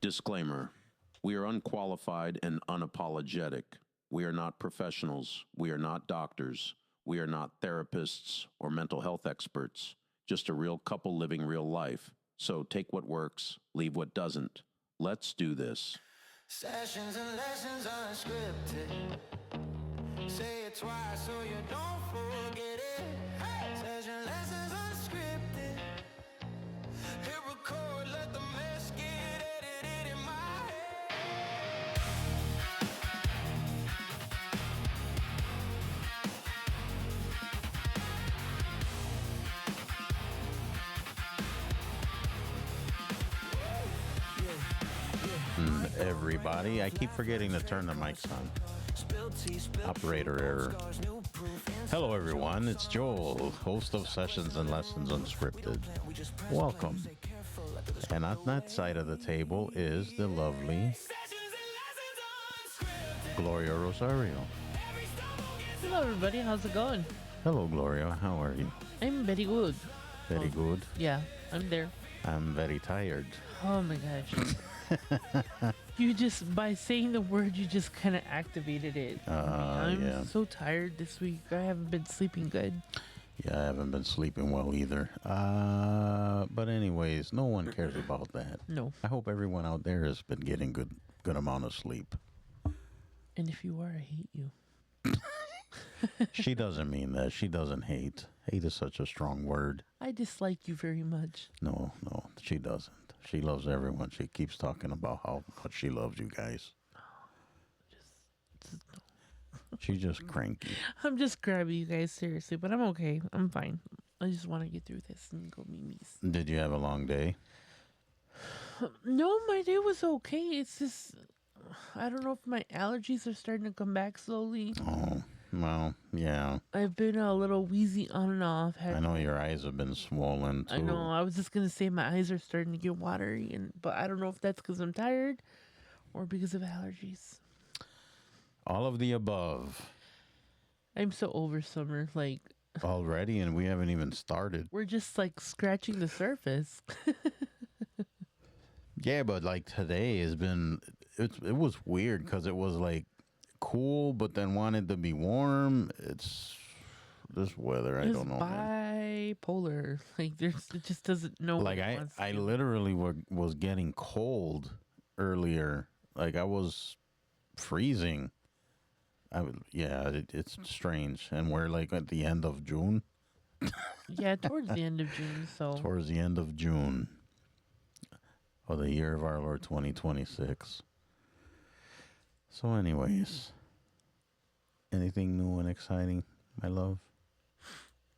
Disclaimer. We are unqualified and unapologetic. We are not professionals. We are not doctors. We are not therapists or mental health experts. Just a real couple living real life. So take what works, leave what doesn't. Let's do this. Sessions and lessons unscripted. Say it twice so you don't forget it. Hey! Session lessons unscripted. Hit record, let the mess get edited in my head. Everybody, I keep forgetting to turn the mics on. Operator error. Hello, everyone. It's Joel, host of Sessions and Lessons Unscripted. Welcome. And on that side of the table is the lovely Gloria Rosario. Hello, everybody. How's it going? Hello, Gloria. How are you? I'm very good. Very good. Yeah, I'm there. I'm very tired. Oh my gosh. You just, by saying the word, you just kind of activated it. I'm so tired this week. I haven't been sleeping good. Yeah, I haven't been sleeping well either. But anyways, no one cares about that. No. I hope everyone out there has been getting good amount of sleep. And if you are, I hate you. She doesn't mean that. She doesn't hate. Hate is such a strong word. I dislike you very much. No, she doesn't. She loves everyone. She keeps talking about how much she loves you guys. She's just cranky. I'm just grabbing you guys seriously, but I'm okay. I'm fine. I just want to get through this and go memes. Did you have a long day? No, my day was okay. It's just, I don't know if my allergies are starting to come back slowly. Oh, well, yeah. I've been a little wheezy on and off. I know your eyes have been swollen, too. I know. I was just going to say my eyes are starting to get watery, but I don't know if that's because I'm tired or because of allergies. All of the above. I'm so over summer. Like, already, and we haven't even started. We're just like scratching the surface. Yeah, but like today has been, it was weird because it was like cool, but then wanted to be warm. It's this weather. I don't know. Bipolar. Like it just doesn't know. Like I literally was getting cold earlier. Like I was freezing. It's strange, and we're like at the end of June. Yeah, towards the end of June. So towards the end of June of the year of our Lord 2026. So, anyways, anything new and exciting, my love?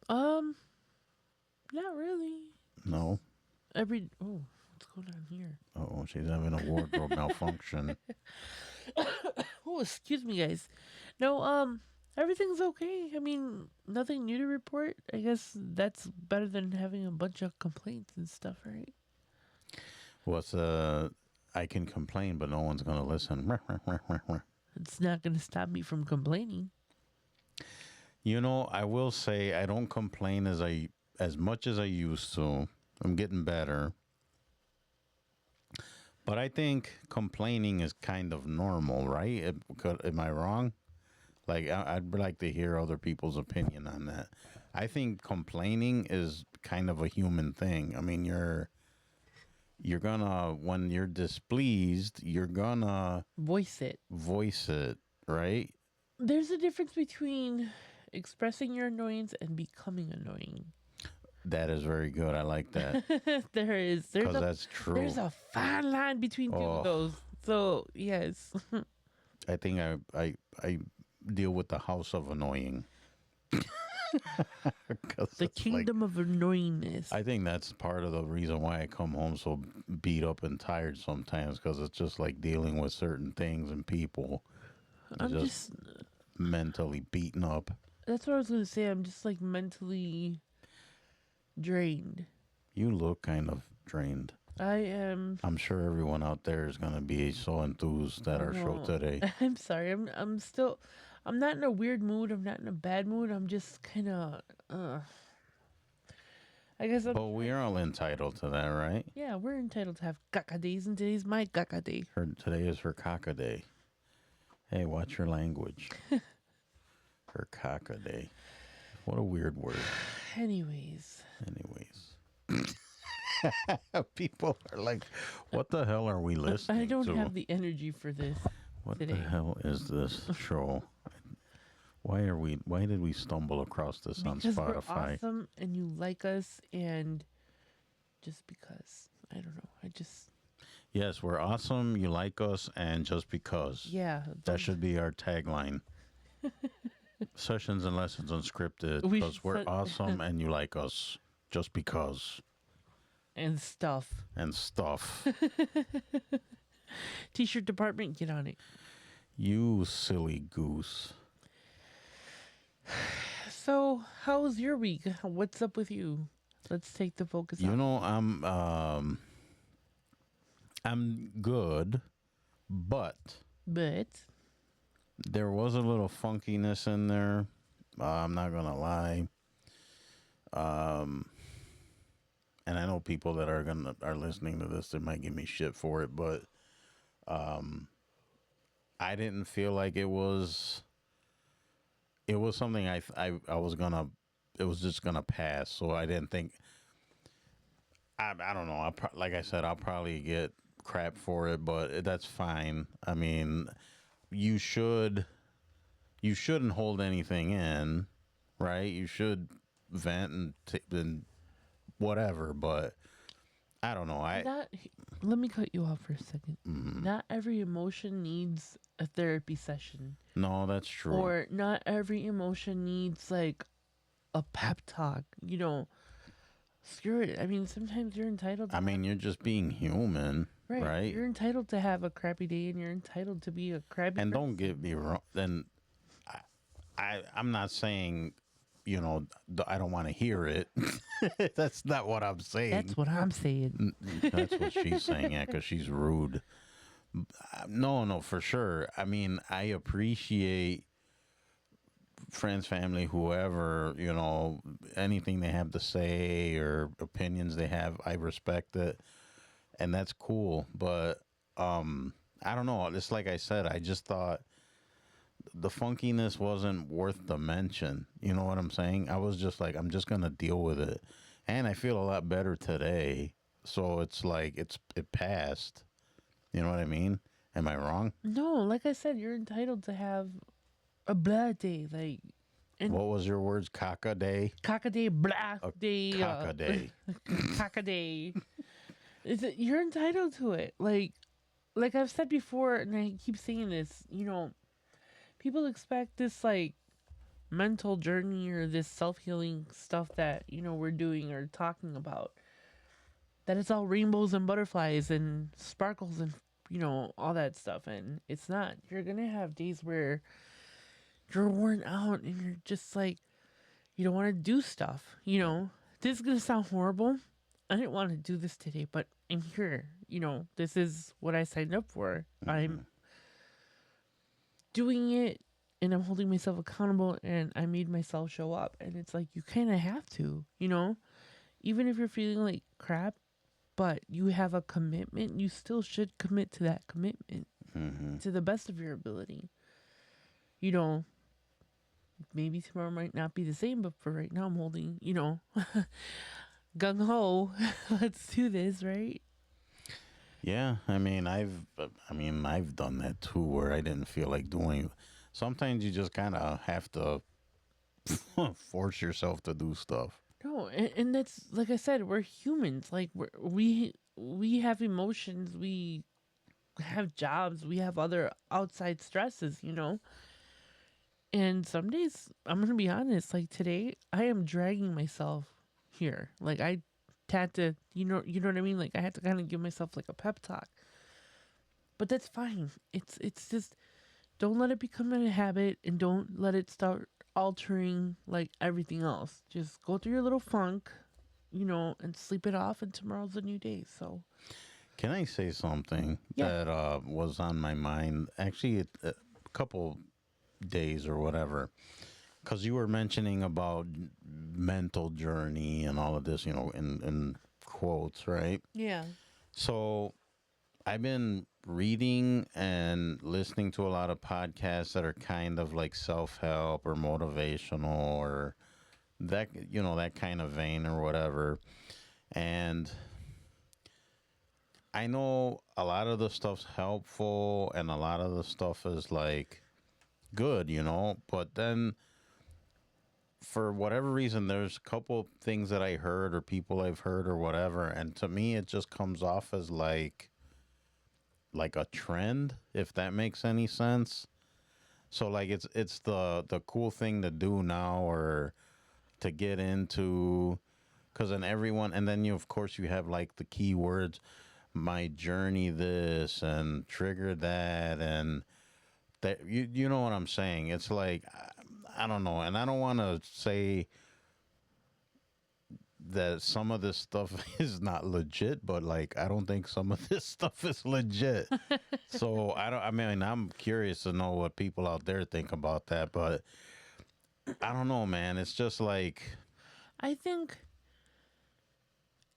Not really. No. What's going on here? Oh, she's having a wardrobe malfunction. Oh, excuse me, guys. No, everything's okay. I mean, nothing new to report. I guess that's better than having a bunch of complaints and stuff, right? I can complain, but no one's going to listen. It's not going to stop me from complaining. You know, I will say I don't complain as much as I used to. I'm getting better. But I think complaining is kind of normal, right? Am I wrong? Like, I'd like to hear other people's opinion on that. I think complaining is kind of a human thing. I mean, you're gonna, when you're displeased, you're gonna voice it, right? There's a difference between expressing your annoyance and becoming annoying. That is very good. I like that. There is. Because that's true. There's a fine line between two of those. So, yes. I think I deal with the house of annoying. The kingdom of annoyingness. I think that's part of the reason why I come home so beat up and tired sometimes, because it's just like dealing with certain things and people. I'm just mentally beaten up. That's what I was going to say. I'm just like mentally drained. You look kind of drained. I am. I'm sure everyone out there is going to be so enthused at our show today. I'm sorry. I'm not in a weird mood. I'm not in a bad mood. I'm just kind of, I I guess I'm. But we are all entitled to that, right? Yeah, we're entitled to have caca days, and today's my caca day. Today is her caca day. Hey, watch your language. Her caca day. What a weird word. Anyways, People are like, what the hell are we listening I don't to? have the energy for this What today. the hell is this show? Why did we stumble across this Because on we're Spotify? awesome, and you like us, and just because. I don't know. I just. Yes, we're awesome. You like us, and just because. Yeah. That should be our tagline. Sessions and lessons unscripted We because should we're set- awesome and you like us just because And stuff. and stuff. T-shirt department, get on it. You silly goose. So, how was your week? What's up with you? Let's take the focus You off. know, I'm good, but But there was a little funkiness in there. I'm not gonna lie. And I know people that are listening to this, they might give me shit for it, but I didn't feel like it was something I was gonna, it was just gonna pass. So I didn't think. I don't know. Like I said, I'll probably get crap for it, but that's fine. I mean, you shouldn't hold anything in, right? You should vent and whatever, but I don't know. let me cut you off for a second. Not every emotion needs a therapy session, No, that's true. or not every emotion needs like a pep talk. Screw it. I mean, sometimes you're entitled to I mean, you're just being human, right? You're entitled to have a crappy day, and you're entitled to be a crappy And don't person. get me wrong. Then I'm not saying, I don't want to hear it. That's not what I'm saying. That's what I'm saying. That's what she's saying, yeah, because she's rude. No, for sure. I mean, I appreciate friends, family, whoever, anything they have to say or opinions they have, I respect it. And that's cool. But I don't know. Just like I said, I just thought the funkiness wasn't worth the mention. You know what I'm saying? I was just like, I'm just going to deal with it. And I feel a lot better today. So it's like it passed. You know what I mean? Am I wrong? No, like I said, you're entitled to have a blah day, like and What was your words? Caca day? caca day, blah A day, caca day. caca day. You're entitled to it. Like I've said before, and I keep saying this. People expect this like mental journey or this self healing stuff that we're doing or talking about. That it's all rainbows and butterflies and sparkles and all that stuff, and it's not. You're gonna have days where you're worn out and you're just like you don't want to do stuff. This is gonna sound horrible. I didn't want to do this today, but I'm here. This is what I signed up for. I'm doing it, and I'm holding myself accountable, and I made myself show up. And it's like you kind of have to, even if you're feeling like crap, but you have a commitment, you still should commit to that commitment to the best of your ability. Maybe tomorrow might not be the same, but for right now, I'm holding, gung ho. Let's do this, right? Yeah, I mean, I've done that too, where I didn't feel like doing. Sometimes you just kind of have to force yourself to do stuff. No, and that's like I said, we're humans. Like we have emotions, we have jobs, we have other outside stresses, And some days, I'm gonna be honest. Like today, I am dragging myself here. Like I had to, you know what I mean. Like I had to kind of give myself like a pep talk. But that's fine. It's just don't let it become a habit, and don't let it start altering like everything else. Just go through your little funk, and sleep it off, and tomorrow's a new day. So Can I say something Yeah. that was on my mind? Actually, a couple days or whatever. because you were mentioning about mental journey and all of this, in quotes, right? Yeah. So I've been reading and listening to a lot of podcasts that are kind of like self-help or motivational or that, that kind of vein or whatever. And I know a lot of the stuff's helpful and a lot of the stuff is like good, but then for whatever reason, there's a couple things that I heard or people I've heard or whatever, and to me, it just comes off as like a trend, if that makes any sense. So like it's the cool thing to do now or to get into, because then everyone, and then you of course you have like the keywords, my journey this and trigger that and that you know what I'm saying. It's like I don't know, and I don't want to say that some of this stuff is not legit, but like I don't think some of this stuff is legit. So I mean I'm curious to know what people out there think about that, but I don't know, man. It's just like I think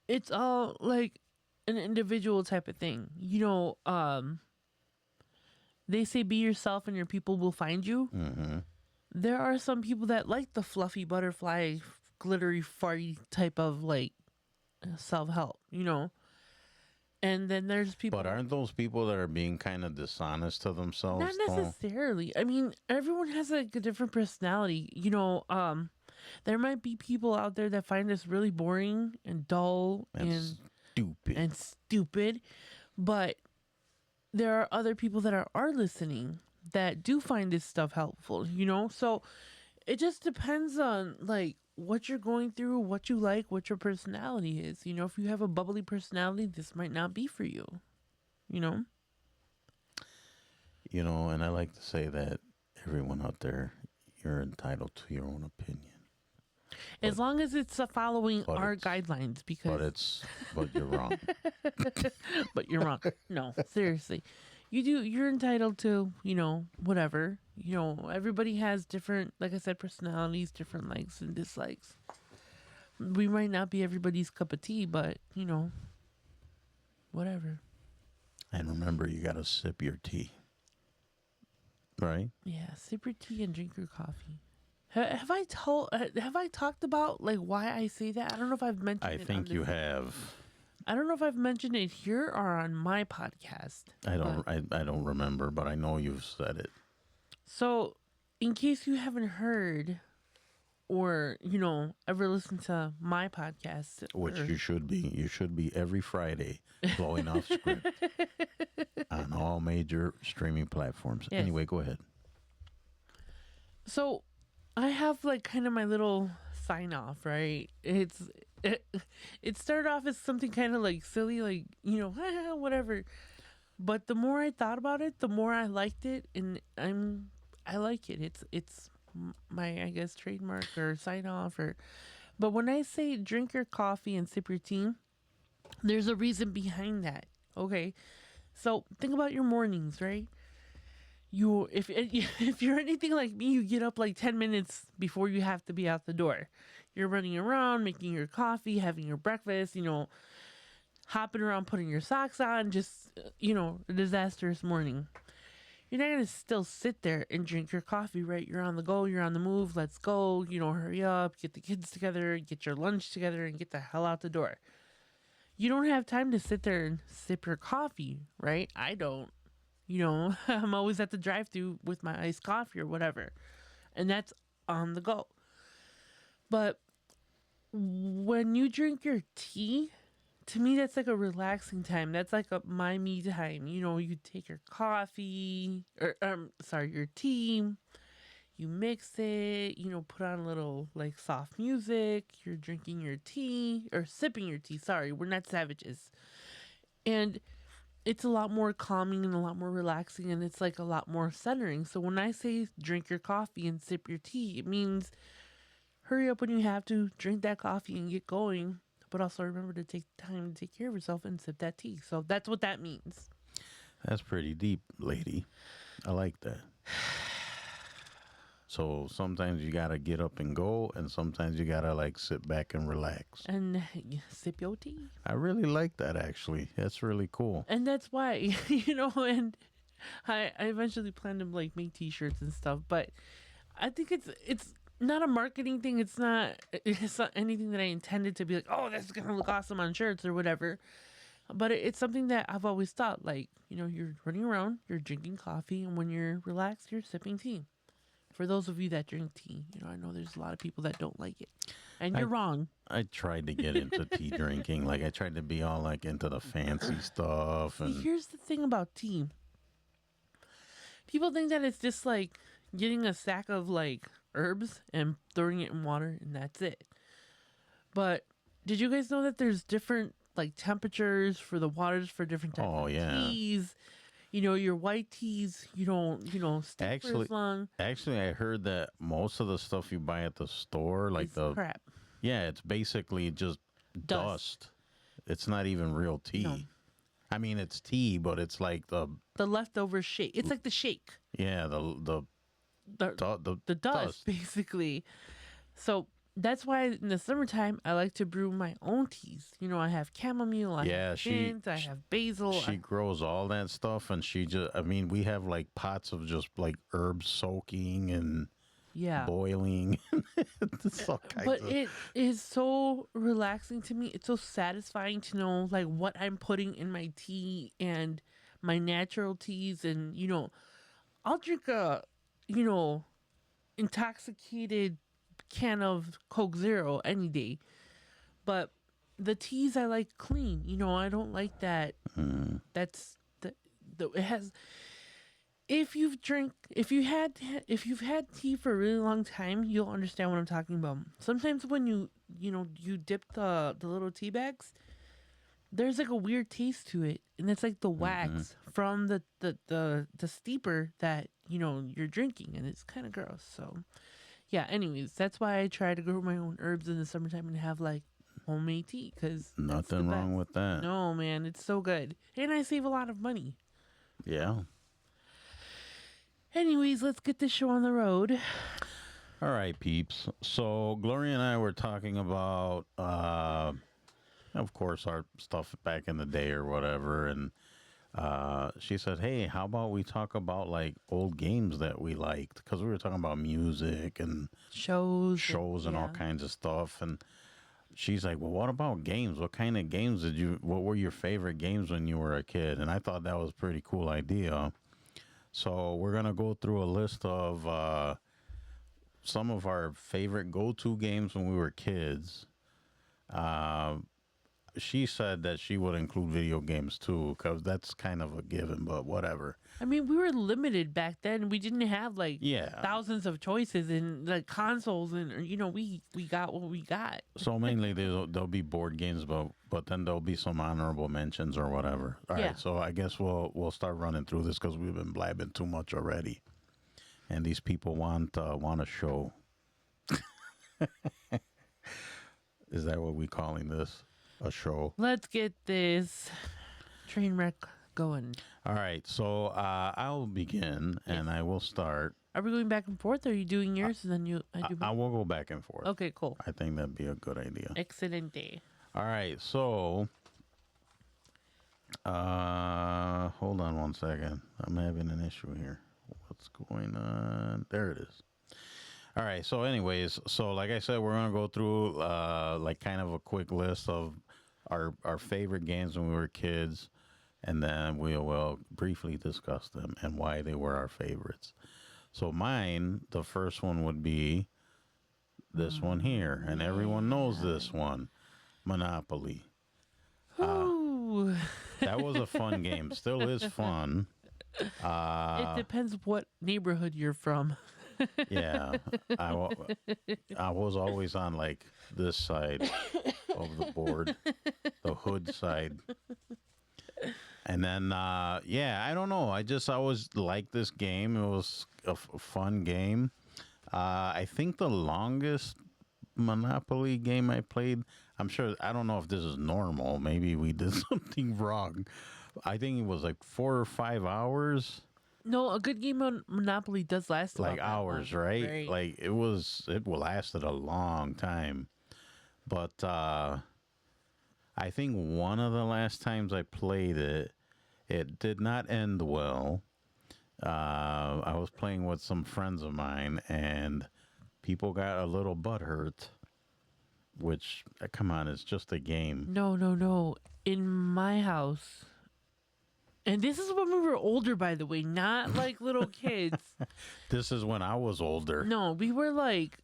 it's all like an individual type of thing. They say be yourself and your people will find you. mhm. There are some people that like the fluffy butterfly, glittery, farty type of like self help. And then there's people. But aren't those people that are being kind of dishonest to themselves Not though? necessarily. I mean, everyone has like a different personality. There might be people out there that find this really boring and dull And stupid. and stupid, but there are other people that are listening that do find this stuff helpful. So it just depends on like what you're going through, what you like, what your personality is. If you have a bubbly personality, this might not be for you. You know? And I like to say that everyone out there, you're entitled to your own opinion. As long as it's following but our it's- guidelines, because But you're wrong. but you're wrong. No, seriously. You're entitled to, whatever. Everybody has different, like I said, personalities, different likes and dislikes. We might not be everybody's cup of tea, but, whatever. And remember, you got to sip your tea. Right? Yeah, sip your tea and drink your coffee. Have I talked about like why I say that? I don't know if I've mentioned I it. think you have. I don't know if I've mentioned it here or on my podcast. I don't remember, but I know you've said it. So, in case you haven't heard or, ever listened to my podcast, Which or- you should be. You should be every Friday blowing off script on all major streaming platforms. Yes. Anyway, go ahead. So, I have like kind of my little sign off, right? It started off as something kind of like silly, like, whatever. But the more I thought about it, the more I liked it, and I like it. It's my, I guess, trademark or sign off or. But when I say drink your coffee and sip your tea, there's a reason behind that. Okay, so think about your mornings, right? If you're anything like me, you get up like 10 minutes before you have to be out the door. You're running around, making your coffee, having your breakfast, hopping around, putting your socks on, just, a disastrous morning. You're not going to still sit there and drink your coffee, right? You're on the go, you're on the move, let's go, hurry up, get the kids together, get your lunch together, and get the hell out the door. You don't have time to sit there and sip your coffee, right? I don't. I'm always at the drive-thru with my iced coffee or whatever. And that's on the go. But when you drink your tea, to me, that's like a relaxing time. That's like my me time. You take your coffee, your tea, you mix it, put on a little like soft music. You're drinking your tea or sipping your tea. Sorry, we're not savages. And it's a lot more calming and a lot more relaxing, and it's like a lot more centering. So when I say drink your coffee and sip your tea, it means hurry up when you have to, drink that coffee and get going, but also remember to take time to take care of yourself and sip that tea. So that's what that means. That's pretty deep, lady. I like that. So sometimes you gotta get up and go, and sometimes you gotta like sit back and relax. And you sip your tea. I really like that actually. That's really cool. And that's why, and I eventually plan to like make t-shirts and stuff, but I think it's not a marketing thing. It's not anything that I intended to be like, oh, that's gonna look awesome on shirts or whatever. But it's something that I've always thought, like, you're running around, you're drinking coffee, and when you're relaxed, you're sipping tea. For those of you that drink tea, I know there's a lot of people that don't like it, and you're wrong. I tried to get into tea drinking. Like I tried to be all like into the fancy stuff, See, and here's the thing about tea. People think that it's just like getting a sack of like herbs and throwing it in water, and that's it. But did you guys know that there's different like temperatures for the waters for different types Oh, of yeah. teas? Your white teas, you don't, stick for as long. actually, I heard that most of the stuff you buy at the store, like It's crap. it's basically just Dust. dust. It's not even real tea. No. I mean, it's tea, but it's like The leftover shake. It's like the shake. the The dust, basically. So that's why in the summertime I like to brew my own teas. I have chamomile, I have mint, I have basil. She grows all that stuff, and we have like pots of just like herbs soaking and yeah. boiling. It's all kinds But of- it is so relaxing to me. It's so satisfying to know like what I'm putting in my tea and my natural teas, and I'll drink a intoxicated can of Coke Zero any day. But the teas I like clean. I don't like that. That's it has. If you've had tea for a really long time, you'll understand what I'm talking about. Sometimes when you dip the little tea bags, there's like a weird taste to it, and it's like the wax from the steeper that you're drinking, and it's kind of gross. So yeah, anyways, that's why I try to grow my own herbs in the summertime and have like homemade tea, because Nothing wrong with that. No, man, it's so good, and I save a lot of money. Yeah. Anyways, let's get this show on the road. All right, peeps. So Gloria and I were talking about, of course, our stuff back in the day or whatever, and she said, "Hey, how about we talk about like old games that we liked?" Because we were talking about music and Shows and all yeah. kinds of stuff, and she's like, "Well, what about games? What kind of games what were your favorite games when you were a kid?" And I thought that was a pretty cool idea. So we're going to go through a list of some of our favorite go-to games when we were kids. She said that she would include video games too, because that's kind of a given, but whatever. I mean, we were limited back then. We didn't have like Yeah. thousands of choices and like consoles, and we got what we got. So mainly there'll be board games, but then there'll be some honorable mentions or whatever. All Yeah. right, so I guess we'll start running through this because we've been blabbing too much already, and these people want a show. Is that what we calling this? A show? Let's get this train wreck going. All right, so I'll begin and I will start. Are we going back and forth? Or are you doing yours and then I do? I will go back and forth. Okay, cool. I think that'd be a good idea. Excelente. All right, so hold on one second. I'm having an issue here. What's going on? There it is. All right, so anyways, so like I said, we're going to go through like kind of a quick list of our favorite games when we were kids, and then we will briefly discuss them and why they were our favorites. So mine, the first one would be this one here, and everyone knows this one, Monopoly. Ooh. That was a fun game. Still is fun. It depends what neighborhood you're from. Yeah, I was always on like this side of the board, the hood side. And then, yeah, I don't know. I always liked this game. It was a fun game. I think the longest Monopoly game I played, I'm sure, I don't know if this is normal. Maybe we did something wrong. I think it was like 4 or 5 hours. No, a good game of Monopoly does last like about that hours, long. right? Like it lasted a long time. But I think one of the last times I played it, it did not end well. I was playing with some friends of mine, and people got a little butthurt. Which, come on, it's just a game. No. In my house, and this is when we were older, by the way, not like little kids. This is when I was older. No, we were like,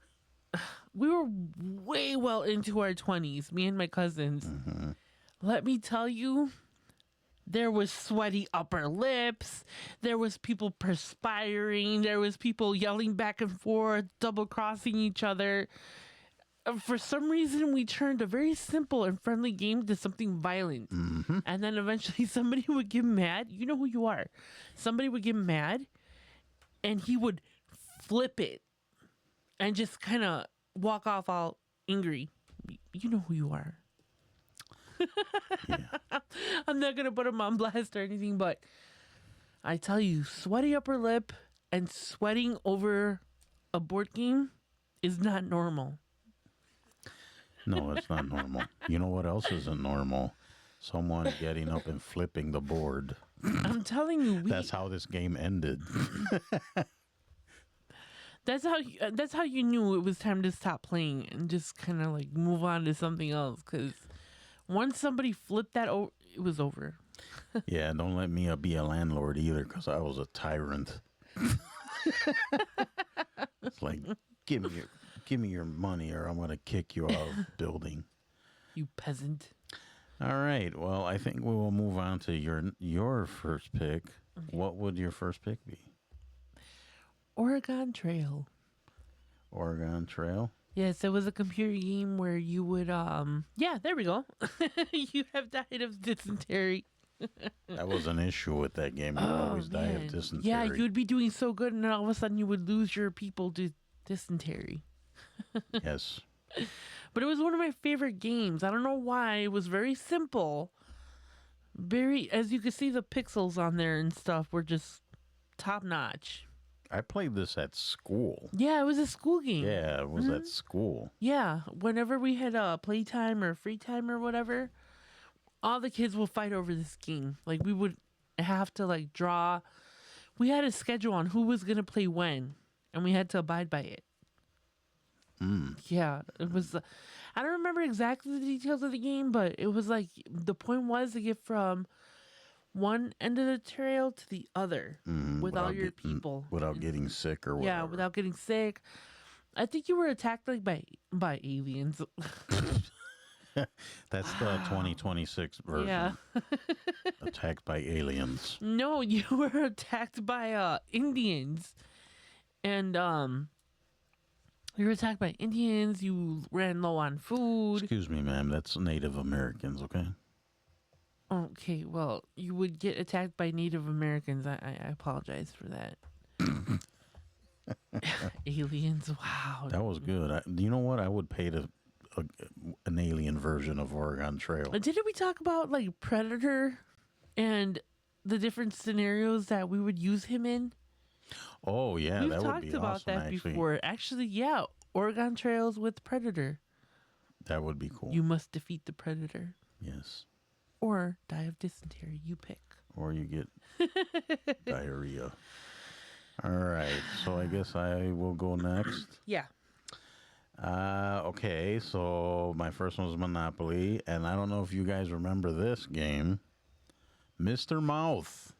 we were way well into our 20s, me and my cousins. Mm-hmm. Let me tell you, there was sweaty upper lips. There was people perspiring. There was people yelling back and forth, double crossing each other. For some reason, we turned a very simple and friendly game to something violent. Mm-hmm. And then eventually somebody would get mad. You know who you are. Somebody would get mad and he would flip it and just kind of walk off all angry. You know who you are. Yeah. I'm not going to put him on blast or anything, but I tell you, sweaty upper lip and sweating over a board game is not normal. No, it's not normal. You know what else isn't normal? Someone getting up and flipping the board. I'm telling you, That's how this game ended. That's how you knew it was time to stop playing and just kind of like move on to something else. Because once somebody flipped that over, it was over. Yeah, don't let me be a landlord either, because I was a tyrant. It's like, give me your money, or I'm gonna kick you out of the building. You peasant. All right. Well, I think we will move on to your first pick. Okay. What would your first pick be? Oregon Trail. Oregon Trail. Yes, it was a computer game where you would yeah, there we go. You have died of dysentery. That was an issue with that game. You always die of dysentery. Yeah, you would be doing so good and then all of a sudden you would lose your people to dysentery. Yes. But it was one of my favorite games. I don't know why. It was very simple. Very, as you can see, the pixels on there and stuff were just top notch. I played this at school. Yeah, it was a school game. Yeah, it was at school. Yeah, whenever we had playtime or free time or whatever, all the kids will fight over this game. Like we would have to like draw. We had a schedule on who was gonna play when, and we had to abide by it. Yeah, it was. I don't remember exactly the details of the game, but it was like the point was to get from one end of the trail to the other with all your people without getting sick or whatever. Yeah, without getting sick. I think you were attacked like by aliens. That's the 2026 version. Yeah. Attacked by aliens. No, you were attacked by Indians, and you were attacked by Indians. You ran low on food. Excuse me, ma'am. That's Native Americans, okay? Okay, well, you would get attacked by Native Americans. I apologize for that. Aliens, wow. That was good. You know what? I would pay an alien version of Oregon Trail. Didn't we talk about like Predator and the different scenarios that we would use him in? Oh, yeah, We've that would be talked about awesome, that actually. before. Actually, yeah, Oregon Trails with Predator. That would be cool. You must defeat the Predator Yes. or die of dysentery. You pick. Or you get diarrhea. All right, so I guess I will go next. Yeah. Okay, so my first one was Monopoly, and I don't know if you guys remember this game, Mr. Mouth.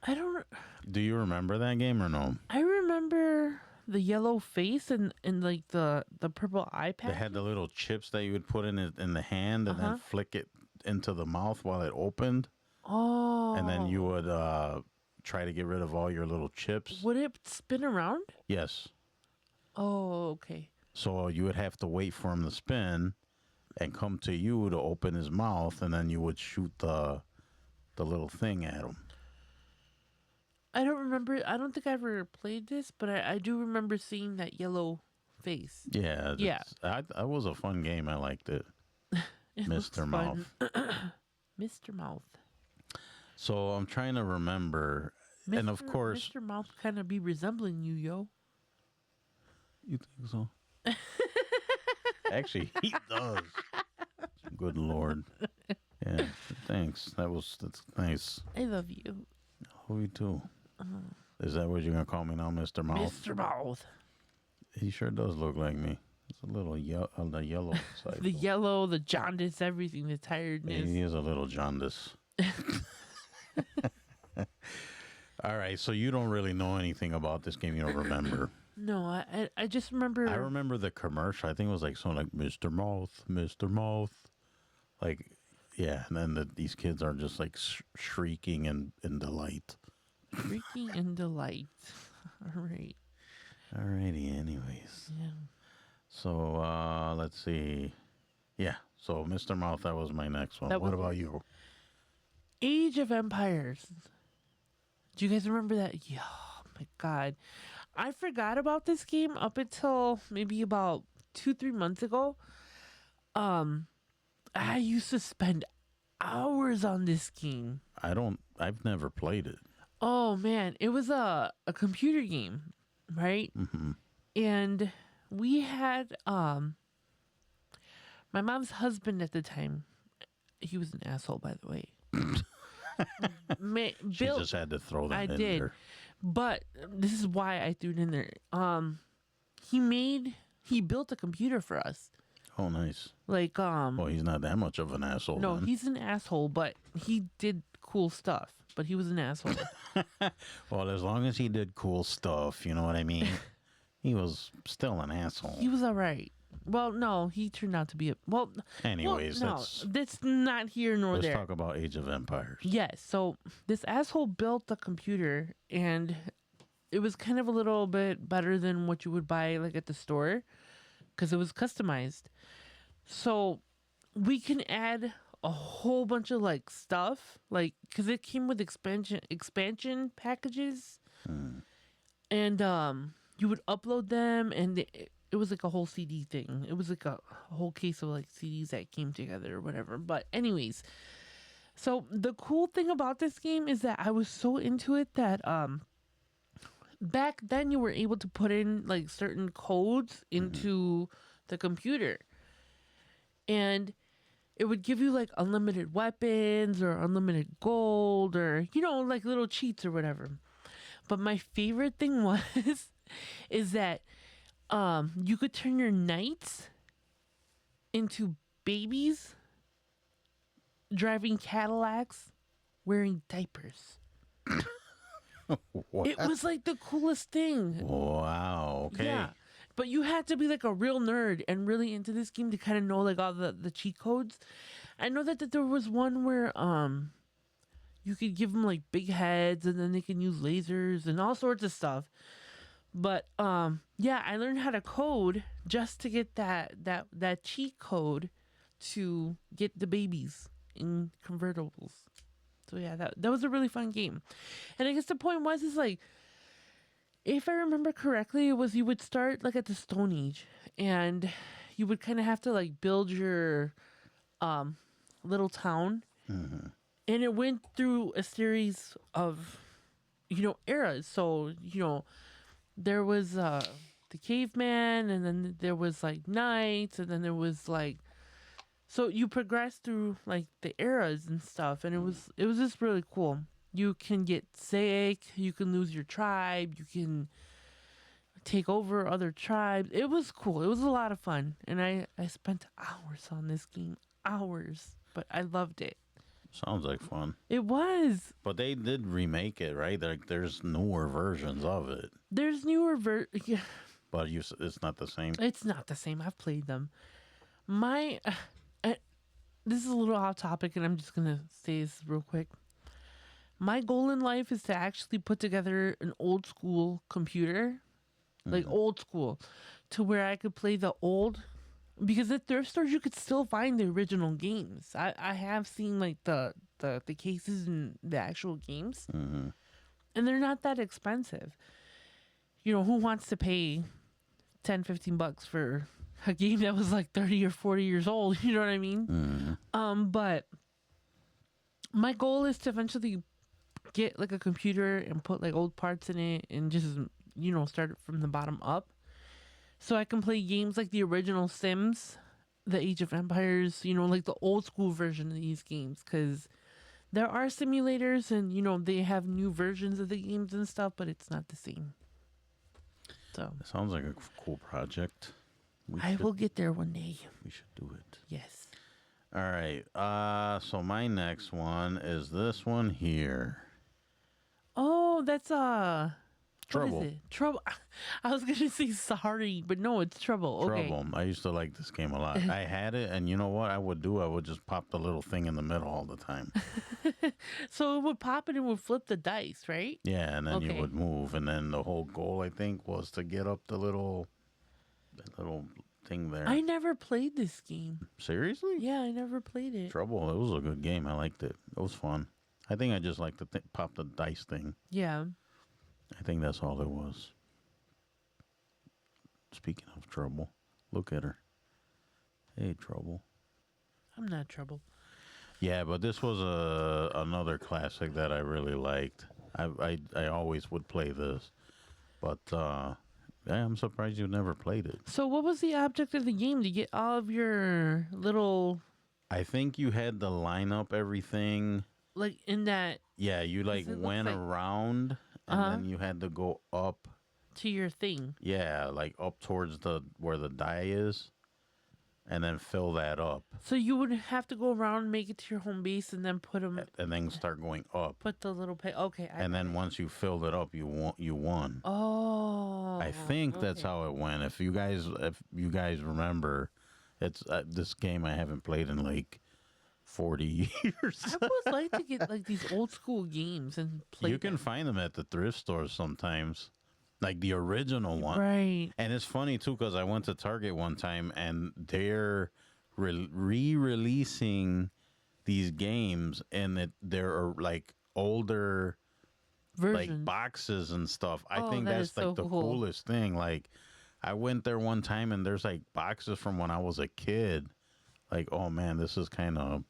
I don't. Do you remember that game or no? I remember the yellow face and like the purple eye patch. They had the little chips that you would put in the hand and then flick it into the mouth while it opened. Oh. And then you would try to get rid of all your little chips. Would it spin around? Yes. Oh, okay. So you would have to wait for him to spin and come to you to open his mouth, and then you would shoot the little thing at him. I don't remember. I don't think I ever played this, but I do remember seeing that yellow face. Yeah. Yeah. That was a fun game. I liked it. It looks Mr. fun. Mouth. Mr. Mouth. So I'm trying to remember. And of course, Mr. Mouth kind of be resembling you, yo. you think so? Actually, he does. Good Lord. Yeah, thanks. That's nice. I love you. Oh, you too. Is that what you're gonna call me now, Mr. Mouth? Mr. Mouth. He sure does look like me. It's a little on the yellow side. The though. yellow, the jaundice, everything, the tiredness. He is a little jaundice. All right, so you don't really know anything about this game. You don't remember. No, I just remember. I remember the commercial. I think it was like something like Mr. Mouth, Mr. Mouth. Like, yeah, and then these kids are just like shrieking in delight. Freaking in delight. All right. Alrighty, anyways. Yeah. So, let's see. Yeah, so Mr. Mouth, that was my next one. That What was about it. you? Age of Empires. Do you guys remember that? Yeah, oh my God. I forgot about this game up until maybe about 2-3 months ago. I used to spend hours on this game. I've never played it. Oh man, it was a computer game, right? Mm-hmm. And we had my mom's husband at the time. He was an asshole, by the way. She just had to throw that I in did. there. But this is why I threw it in there. He built a computer for us. Oh, nice. Like Well, he's not that much of an asshole. no, then. he's an asshole, but he did cool stuff. But he was an asshole. Well, as long as he did cool stuff, you know what I mean? He was still an asshole. He was all right. Well, no, he turned out to be a well. Anyways, no, that's not here nor let's there. talk about Age of Empires. Yes. So this asshole built a computer, and it was kind of a little bit better than what you would buy like at the store, because it was customized. So we can add a whole bunch of like stuff, like because it came with expansion packages, and you would upload them, and it was like a whole CD thing. It was like a whole case of like CDs that came together or whatever. But anyways, so the cool thing about this game is that I was so into it that back then you were able to put in like certain codes into the computer, and it would give you like unlimited weapons or unlimited gold or like little cheats or whatever. But my favorite thing is that you could turn your knights into babies driving Cadillacs wearing diapers. What? It was like the coolest thing. Wow. Okay. Yeah. But you had to be like a real nerd and really into this game to kind of know like all the cheat codes. I know that there was one where you could give them like big heads and then they can use lasers and all sorts of stuff. But yeah, I learned how to code just to get that cheat code to get the babies in convertibles. So yeah, that was a really fun game. And I guess the point is like, if I remember correctly, it was you would start like at the Stone Age, and you would kind of have to like build your little town, and it went through a series of eras. So there was the caveman, and then there was like knights, and then there was like, so you progress through like the eras and stuff, and it was just really cool. You can get sick, you can lose your tribe, you can take over other tribes. It was cool. It was a lot of fun. And I spent hours on this game. Hours. But I loved it. Sounds like fun. It was. But they did remake it, right? Like there's newer versions of it. There's newer yeah. But it's not the same. It's not the same. I've played them. This is a little off topic, and I'm just going to say this real quick. My goal in life is to actually put together an old school computer, like old school, to where I could play the old, because at thrift stores you could still find the original games. I have seen like the cases and the actual games, and they're not that expensive. Who wants to pay $10-15 for a game that was like 30 or 40 years old? You know what I mean? But my goal is to eventually get like a computer and put like old parts in it and just start it from the bottom up. So I can play games like the original Sims, the Age of Empires, like the old school version of these games, because there are simulators and they have new versions of the games and stuff, but it's not the same. So It sounds like a cool project. I will get there one day. We should do it. Yes. All right. So my next one is this one here. Oh, that's Trouble. What is it? Trouble. I was gonna say sorry, but no, it's Trouble. Okay. Trouble. I used to like this game a lot. I had it, and you know what I would do? I would just pop the little thing in the middle all the time. So it would pop it and would flip the dice, right? Yeah, and then you Okay. would move, and then the whole goal, I think, was to get up the little thing there. I never played this game. Seriously? Yeah, I never played it. Trouble. It was a good game. I liked it. It was fun. I think I just liked to pop the dice thing. Yeah. I think that's all it was. Speaking of Trouble, look at her. Hey, Trouble. I'm not Trouble. Yeah, but this was another classic that I really liked. I always would play this, but yeah, I'm surprised you never played it. So what was the object of the game to get all of your little I think you had to line up everything. like in that Yeah, you like it look went like- around, and Uh-huh. then you had to go up. to your thing? Yeah, like up towards where the die is, and then fill that up, So you would have to go around, make it to your home base, and then put and then start going up. put the little okay. And then once you filled it up, you won. Oh. I think that's okay. how it went. If you guys remember, it's this game I haven't played in like 40 years. I would like to get like these old school games and play. You can find them at the thrift stores sometimes, like the original one. Right. And it's funny too because I went to Target one time and they're re-releasing these games, and there are like older like Versions. boxes and stuff. I Oh, think that that's is so like the cool. coolest thing. Like I went there one time and there's like boxes from when I was a kid. Like, oh man, this is kind of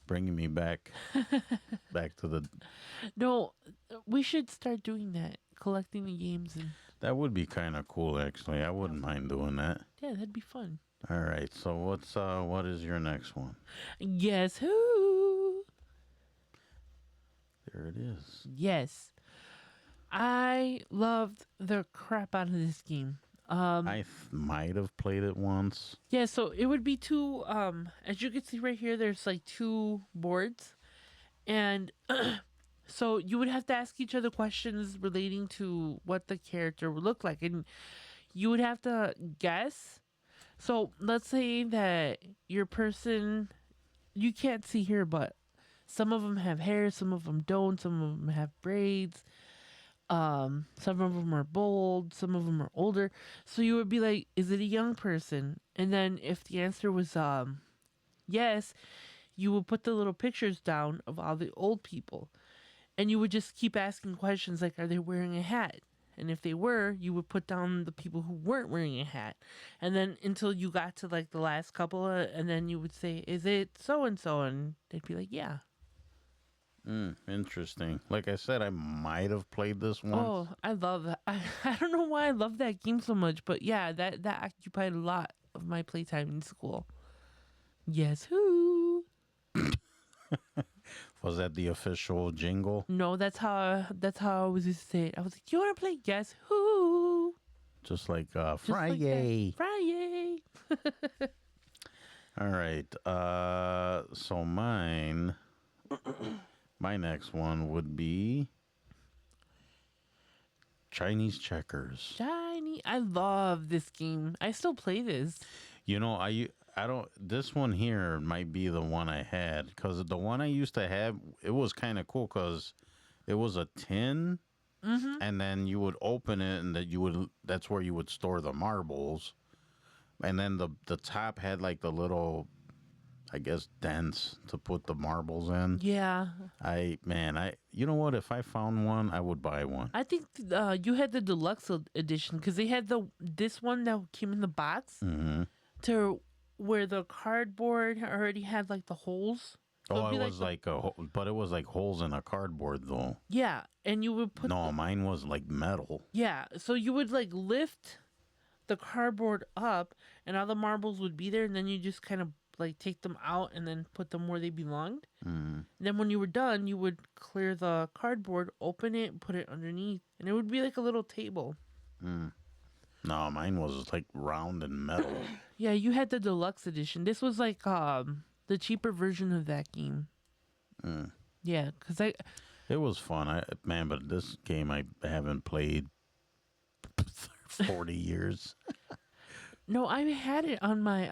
bringing me back to the. No, we should start doing that, collecting the games, and That would be kind of cool actually. I wouldn't mind doing that. yeah, that'd be fun. All right. So what is your next one? Guess who? There it is. Yes, I loved the crap out of this game. I might have played it once. Yeah, so it would be two. As you can see right here, there's like two boards, and so you would have to ask each other questions relating to what the character would look like, and you would have to guess. So let's say that your person, you can't see here, but some of them have hair, some of them don't, some of them have braids. Some of them are bold, some of them are older. So you would be like, is it a young person? And then if the answer was yes, you would put the little pictures down of all the old people. And you would just keep asking questions like, are they wearing a hat? And if they were, you would put down the people who weren't wearing a hat. And then until you got to like the last couple, and then you would say, is it so and so? And they'd be like, yeah. Interesting. Like I said, I might have played this once. Oh, I love that. I don't know why I love that game so much, but yeah, that occupied a lot of my playtime in school. Yes, who? Was that the official jingle? No, that's how I always used to say it. I was like, "Do you want to play Guess Who?" Just like Just like that. Friday. Friday. All right. So mine, my next one would be Chinese checkers. Shiny. I love this game. I still play this. You know, I don't. This one here might be the one I had because the one I used to have, it was kind of cool because it was a tin, and then you would open it, and that's where you would store the marbles, and then the top had like the little, I guess, dents to put the marbles in. Yeah. You know what? If I found one, I would buy one. I think you had the deluxe edition because they had this one that came in the box Mm-hmm. to where the cardboard already had like the holes So Oh, it'd it be was like but it was like holes in a cardboard though. yeah, and you would put No, mine was like metal. yeah, so you would like lift the cardboard up, and all the marbles would be there, and then you just kind of like take them out and then put them where they belonged. Mm. Then when you were done, you would clear the cardboard, open it, put it underneath, and it would be like a little table. Mm. No, mine was like round and metal. Yeah, you had the deluxe edition. This was like the cheaper version of that game. Mm. Yeah, cuz It was fun. Man, but this game I haven't played 40 years. no, I had it on my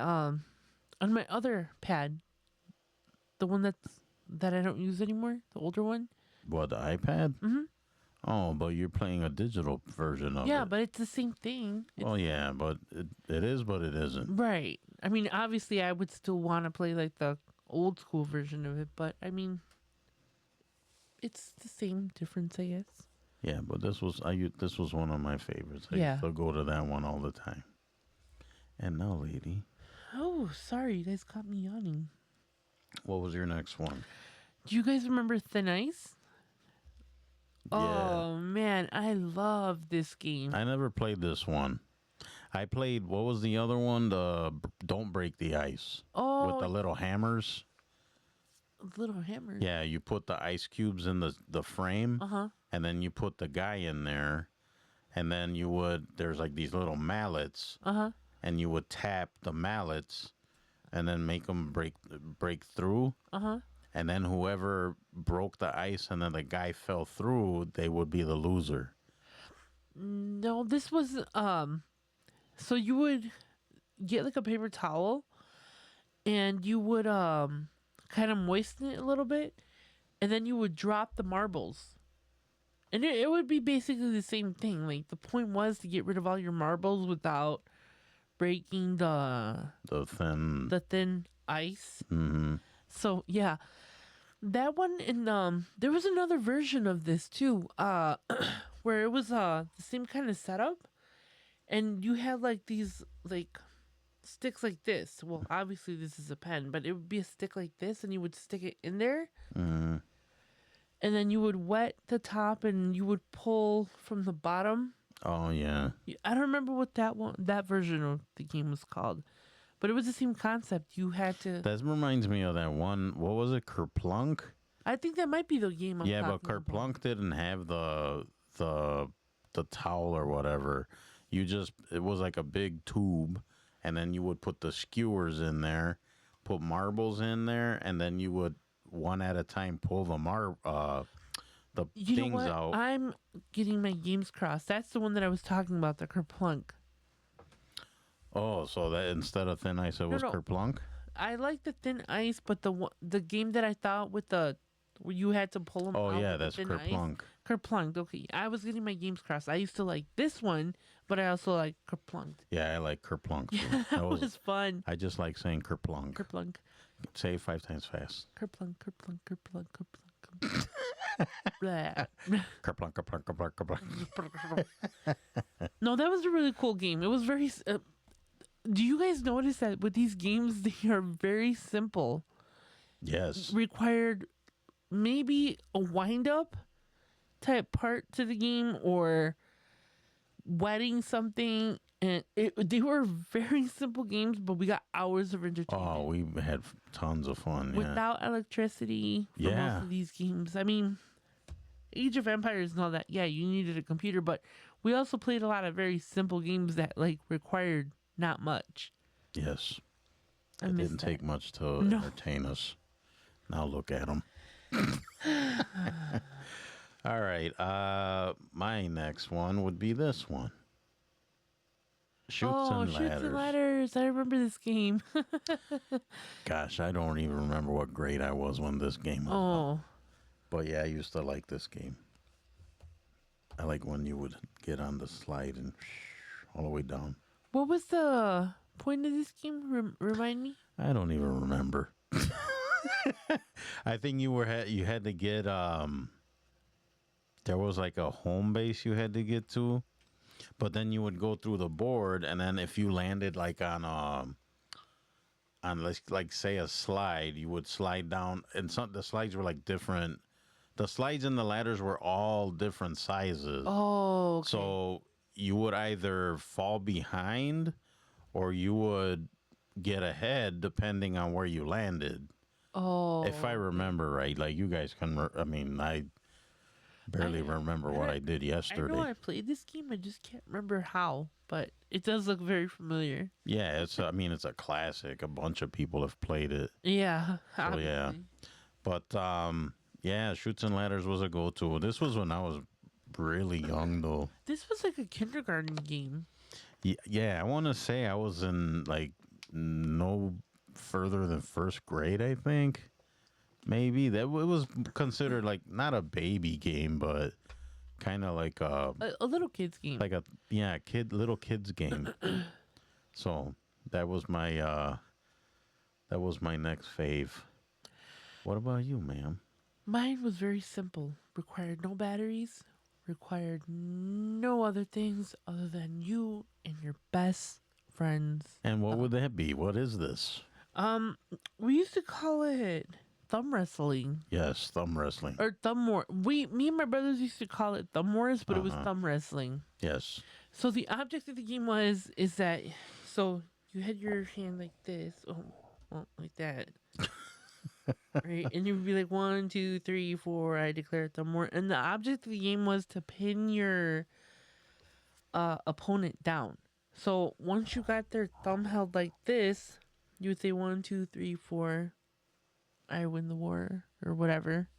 other pad. The one that I don't use anymore, the older one. What, the iPad? Mhm. Oh, but you're playing a digital version of Yeah, it. but it's the same thing. Well, yeah, but it is, but it isn't. Right. I mean, obviously, I would still want to play like the old school version of it, but I mean, it's the same difference, I guess. Yeah, but this was one of my favorites. I Yeah. used to go to that one all the time. And now, lady, Oh, sorry, you guys caught me yawning. what was your next one? Do you guys remember Thin Ice? Yeah. Oh man, I love this game. I never played this one. I played, what was the other one? The Don't Break the Ice. Oh, With the little hammers. Little Hammer. Yeah, you put the ice cubes in the frame, Uh-huh. and then you put the guy in there, and then there's like these little mallets, Uh-huh. and you would tap the mallets, and then make them break through, Uh-huh. and then whoever broke the ice and then the guy fell through, they would be the loser. No, this was so you would get like a paper towel and you would kind of moisten it a little bit, and then you would drop the marbles. And it would be basically the same thing. Like the point was to get rid of all your marbles without breaking the thin ice. Mm-hmm. So yeah, that one, and there was another version of this too, where it was the same kind of setup, and you had like these like sticks like this. Well, obviously this is a pen, but it would be a stick like this, and you would stick it in there, Mm-hmm. and then you would wet the top, and you would pull from the bottom. Oh yeah. I don't remember what that version of the game was called, but it was the same concept. You had to. That reminds me of that one. What was it? Kerplunk. I think that might be the game. I'm Yeah, but talking about. Kerplunk didn't have the towel or whatever. It was like a big tube, and then you would put the skewers in there, put marbles in there, and then you would one at a time pull the You know things what? out. I'm getting my games crossed. That's the one that I was talking about, the Kerplunk. Oh, so that instead of Thin Ice, it was no. Kerplunk? I like the Thin Ice, but the game that I thought with where you had to pull them. Oh out yeah, with the that's thin ice. Kerplunk. Kerplunk. Okay, I was getting my games crossed. I used to like this one, but I also like Kerplunk. Yeah, I like Kerplunk. Too. Yeah, that was fun. I just like saying Kerplunk. Kerplunk. Say it 5 times fast. Kerplunk. Kerplunk. Kerplunk. Kerplunk. Blah. Kerplunk, Kerplunk, Kerplunk, Kerplunk. No, that was a really cool game. It was very. Do you guys notice that with these games, they are very simple? Yes. Required maybe a wind up type part to the game or wetting something, and they were very simple games, but we got hours of entertainment. Oh, we had tons of fun. Yeah. Without electricity for Yeah. most of these games. I mean, Age of Empires and all that, yeah, you needed a computer, but we also played a lot of very simple games that like required not much. Yes. I It miss didn't that. take much to No. entertain us. Now look at them. All right. My next one would be this one. Shoots and Shoots Ladders. and Ladders. I remember this game. Gosh, I don't even remember what grade I was when this game was out. Oh, But yeah, I used to like this game. I like when you would get on the slide and all the way down. what was the point of this game? Remind me. I don't even remember. I think you had to get there was like a home base you had to get to, but then you would go through the board, and then if you landed like on on like say a slide, you would slide down, and some the slides were like different. The slides and the ladders were all different sizes. Oh, okay. So you would either fall behind or you would get ahead depending on where you landed. Oh, If I remember right, like you guys can, I mean, I barely remember what I did I yesterday. know I played this game. I just can't remember how, but it does look very familiar. Yeah, I mean, it's a classic. A bunch of people have played it. Yeah. So yeah, obviously. but yeah, Shoots and Ladders was a go-to. This was when I was really young, though. This was like a kindergarten game. Yeah, I want to say I was in like no further than first grade, I think. Maybe that it was considered like not a baby game, but kind of like A little kid's game. like a little kids game. So that was my next fave. What about you, ma'am? Mine was very simple. Required no batteries. Required no other things other than you and your best friends. And what would that be? What is this? We used to call it thumb wrestling Yes, thumb wrestling. or thumb war. Me and my brothers used to call it thumb wars, but it was thumb wrestling. Yes. So the object of the game is that so you had your hand like this, well, like that, right? And you would be like 1, 2, 3, 4. I declare thumb war, and the object of the game was to pin your opponent down. So once you got their thumb held like this, you would say 1, 2, 3, 4. I win the war or whatever.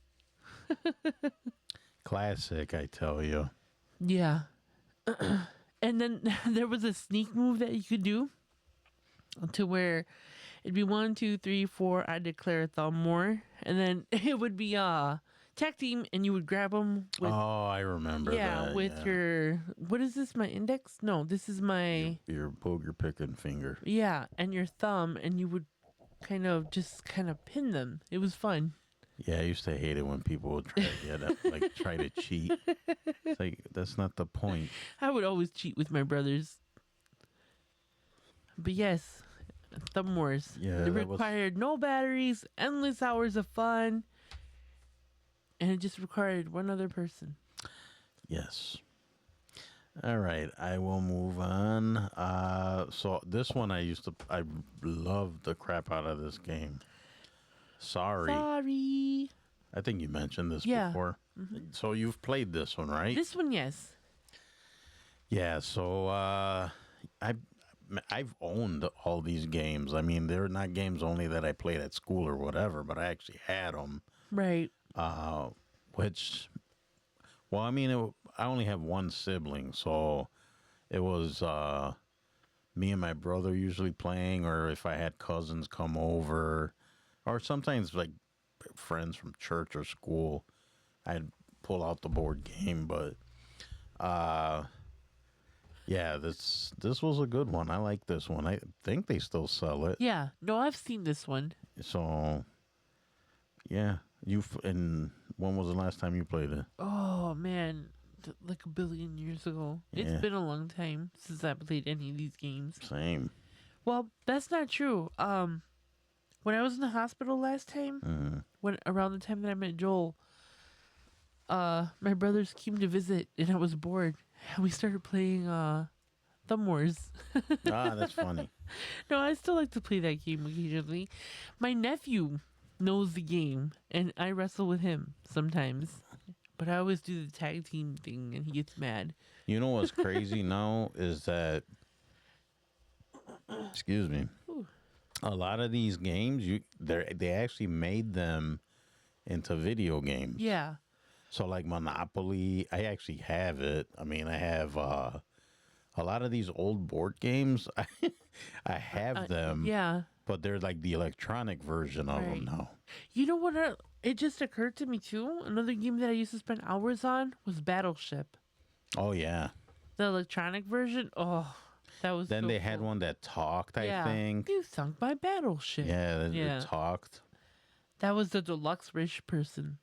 Classic, I tell you. Yeah. And then there was a sneak move that you could do to where it'd be 1, 2, 3, 4. I declare thumb war, and then it would be tag team, and you would grab them with I remember that. with your what is this? My index? No, this is my your booger picking finger. and your thumb, and you would kind of pin them. It was fun. Yeah, I used to hate it when people would try to get up, like try to cheat. It's like that's not the point. I would always cheat with my brothers. But yes, thumb wars. Yeah, It that was- required no batteries, endless hours of fun, and it just required one other person. Yes. All right, I will move on. So this one I loved the crap out of this game. Sorry. I think you mentioned this Yeah. before. So you've played this one, right? This one, yes. Yeah, so I've owned all these games. I mean, they're not games only that I played at school or whatever, but I actually had them. Right. Which, well, I mean, I only have one sibling, so it was me and my brother usually playing, or if I had cousins come over, or sometimes like friends from church or school, I'd pull out the board game. But yeah, this was a good one. I like this one. I think they still sell it. Yeah. No, I've seen this one. So yeah, and when was the last time you played it? Oh, man. Like a billion years ago. Yeah. It's been a long time since I played any of these games. Same. Well, that's not true. When I was in the hospital last time, when around the time that I met Joel, my brothers came to visit and I was bored. And we started playing Thumb Wars. That's funny. No, I still like to play that game occasionally. My nephew knows the game and I wrestle with him sometimes. But I always do the tag team thing and he gets mad. You know what's crazy now is that, excuse me, a lot of these games they actually made them into video games. Yeah. So like Monopoly, I actually have it. I mean, I have a lot of these old board games. I have them. Yeah. But they're like the electronic version of them now. You know what? It just occurred to me too. Another game that I used to spend hours on was Battleship. Oh yeah. The electronic version. Oh, that was. Then so they had cool. one that talked. I Yeah. think. You sunk my battleship. Yeah, Yeah. it talked. That was the deluxe rich person.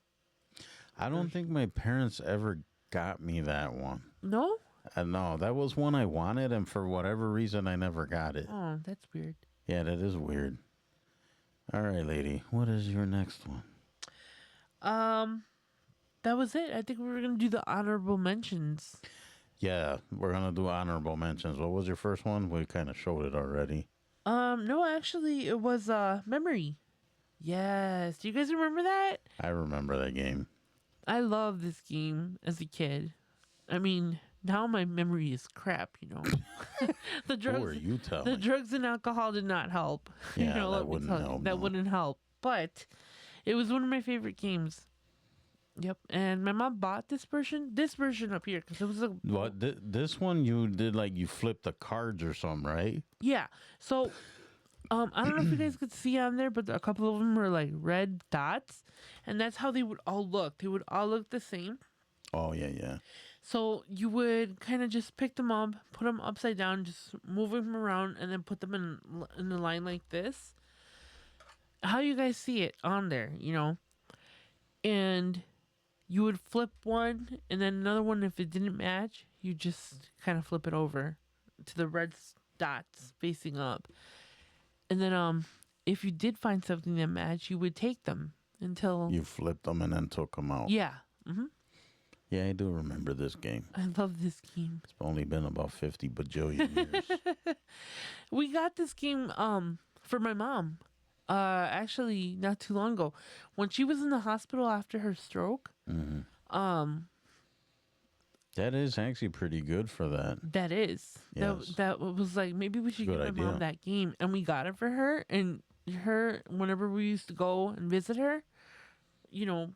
I don't think my parents ever got me that one. No. No, that was one I wanted, and for whatever reason, I never got it. Oh, that's weird. Yeah, that is weird. All right, lady. What is your next one? Um, that was it. I think we were gonna do the honorable mentions. Yeah, we're gonna do honorable mentions. What was your first one? We kind of showed it already. No, actually, it was memory. Yes, do you guys remember that? I remember that game. I loved this game as a kid. I mean, now my memory is crap. The Who are drugs, you the telling? drugs and alcohol did not help. Yeah, that let me wouldn't tell you, help, that no. wouldn't help. But it was one of my favorite games. Yep, and my mom bought this version up here because it was a What this one you did like you flipped the cards or something, right? yeah. So I don't know if you guys could see on there, but a couple of them were like red dots, and that's how they would all look. They would all look the same. Oh yeah, yeah. So you would kind of just pick them up, put them upside down, just move them around, and then put them in a line like this. How you guys see it on there, and you would flip one, and then another one. If it didn't match, you just kind of flip it over to the red dots facing up, and then if you did find something that matched, you would take them until You flipped them and then took them out. yeah. Yeah, I do remember this game. I love this game. It's only been about 50 bajillion years. We got this game for my mom. Actually, not too long ago, when she was in the hospital after her stroke. That is actually pretty good for that. That is Yes. that was like maybe we should Good give my mom idea. that game, and we got it for her. And her, whenever we used to go and visit her,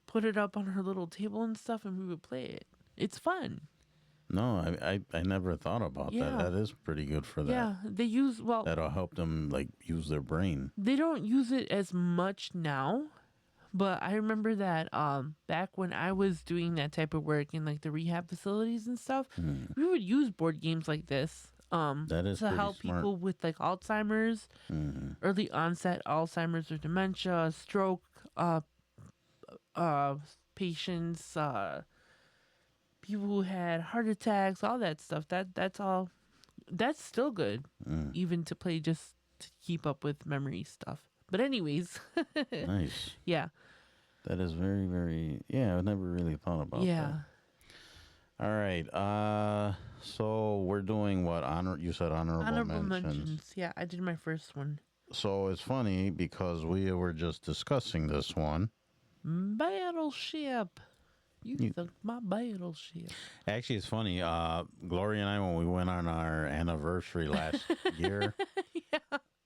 put it up on her little table and stuff, and we would play it. It's fun. No, I never thought about Yeah. that. That is pretty good for that. Yeah, they use That'll help them like use their brain. they don't use it as much now, but I remember that back when I was doing that type of work in like the rehab facilities and stuff, we would use board games like this That is to pretty help smart. people with like Alzheimer's, early onset Alzheimer's or dementia, stroke patients, people who had heart attacks, all that stuff. That's still good, even to play just to keep up with memory stuff. But anyways, Nice. yeah, That is very, very. Yeah, I never really thought about yeah. that. All right. So we're doing what You said honorable mentions. Yeah, I did my first one. So it's funny because we were just discussing this one. Battleship. You sunk my battleship. Actually, it's funny. Gloria and I, when we went on our anniversary last year,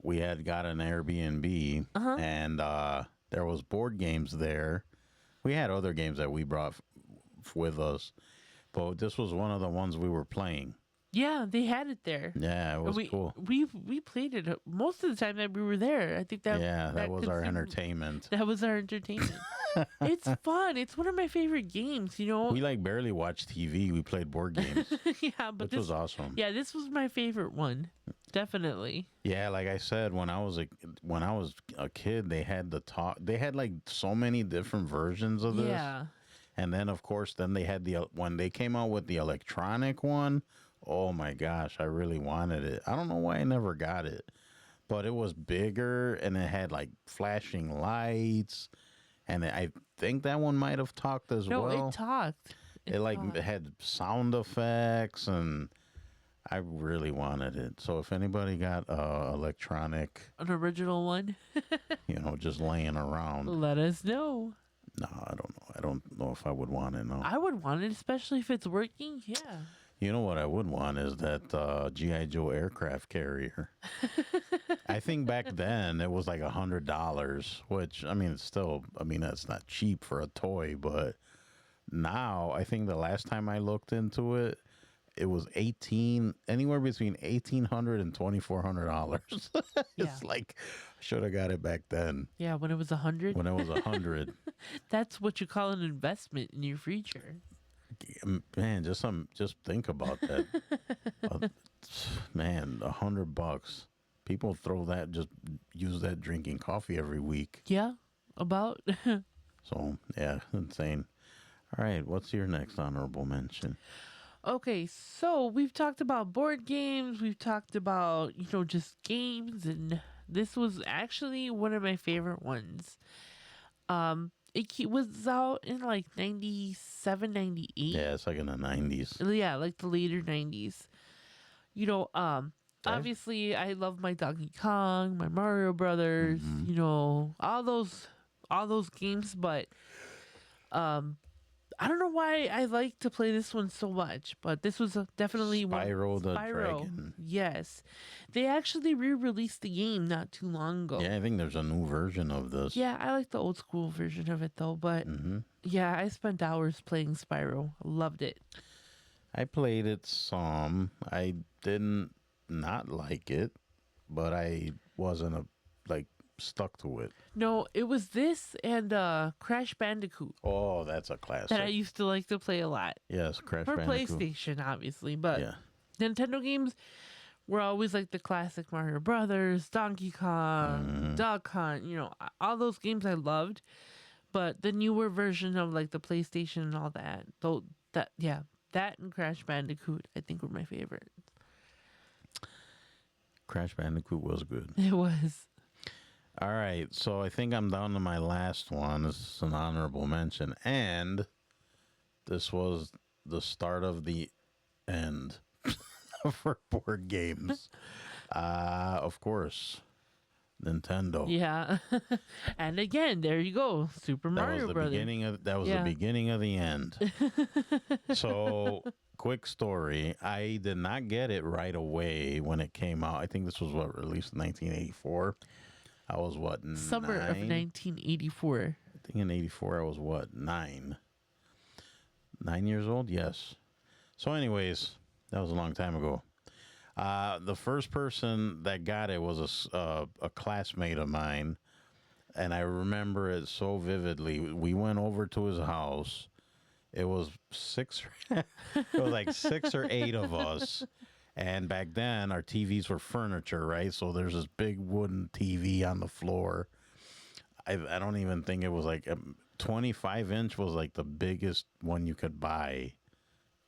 we had got an Airbnb, and there was board games there. We had other games that we brought with us, but this was one of the ones we were playing. Yeah, they had it there. Yeah, it was cool. We played it most of the time that we were there. I think that That was our consumed- entertainment. That was our entertainment. It's fun. It's one of my favorite games. We like barely watched TV. We played board games, Yeah, but which was awesome. yeah, this was my favorite one. Definitely. Yeah, like I said, when I was a kid, they had They had like so many different versions of this. Yeah. And then of course, they had when they came out with the electronic one. Oh my gosh, I really wanted it. I don't know why I never got it, but it was bigger and it had like flashing lights, and I think that one might have talked as No, well. it talked. It had sound effects, and I really wanted it. So if anybody got electronic, An original one. just laying around, Let us know. no, I don't know. I don't know if I would want it. No. I would want it, especially if it's working. Yeah. You know what I would want is that G.I. Joe aircraft carrier. I think back then it was like $100, which it's still, that's not cheap for a toy, but now I think the last time I looked into it, it was anywhere between $1,800 and $2,400. Yeah. It's like I should have got it back then Yeah, when it was 100. when it was 100. That's what you call an investment in your future. Man, just think about that. Man, $100. People throw that, just use that drinking coffee every week. Yeah, about. So yeah, insane. All right, what's your next honorable mention? Okay, so we've talked about board games. We've talked about, just games and This was actually one of my favorite ones. Was out in like 97, 98. Yeah, it's like in the 90s. Yeah, like the later 90s. You know, obviously I love my Donkey Kong, my Mario Brothers, you know, all those games, but um I don't know why I like to play this one so much, but this was definitely Spyro the Dragon. Yes. They actually re-released the game not too long ago. Yeah, I think there's a new version of this. Yeah, I like the old school version of it though, but yeah, I spent hours playing Spyro. Loved it. I played it some. I didn't not like it, but I wasn't like stuck to it. No, it was this and Crash Bandicoot Oh, that's a classic. that I used to like to play a lot. Yes, Crash For Bandicoot. PlayStation, obviously, but Yeah. Nintendo games were always like the classic Mario Brothers, Donkey Kong, Duck Hunt, you know, all those games I loved. But the newer version of like the PlayStation and all that, though, that and Crash Bandicoot, I think were my favorite. Crash Bandicoot was good. It was. All right, so I think I'm down to my last one. This is an honorable mention, and this was the start of the end for board games. Of course, Nintendo. Yeah. And again, there you go. Super That Mario was the Brothers. beginning of Yeah. the beginning of the end. So, quick story. I did not get it right away when it came out. I think this was released in 1984. I was Summer of 9? 1984. I think in 84 I was 9? 9 years old? Yes. So anyways, that was a long time ago. The first person that got it was a classmate of mine, and I remember it so vividly. We went over to his house. It was it was like 6 or 8 of us. And back then, our TVs were furniture, right? So there's this big wooden TV on the floor. I don't even think it was like 25-inch was like the biggest one you could buy.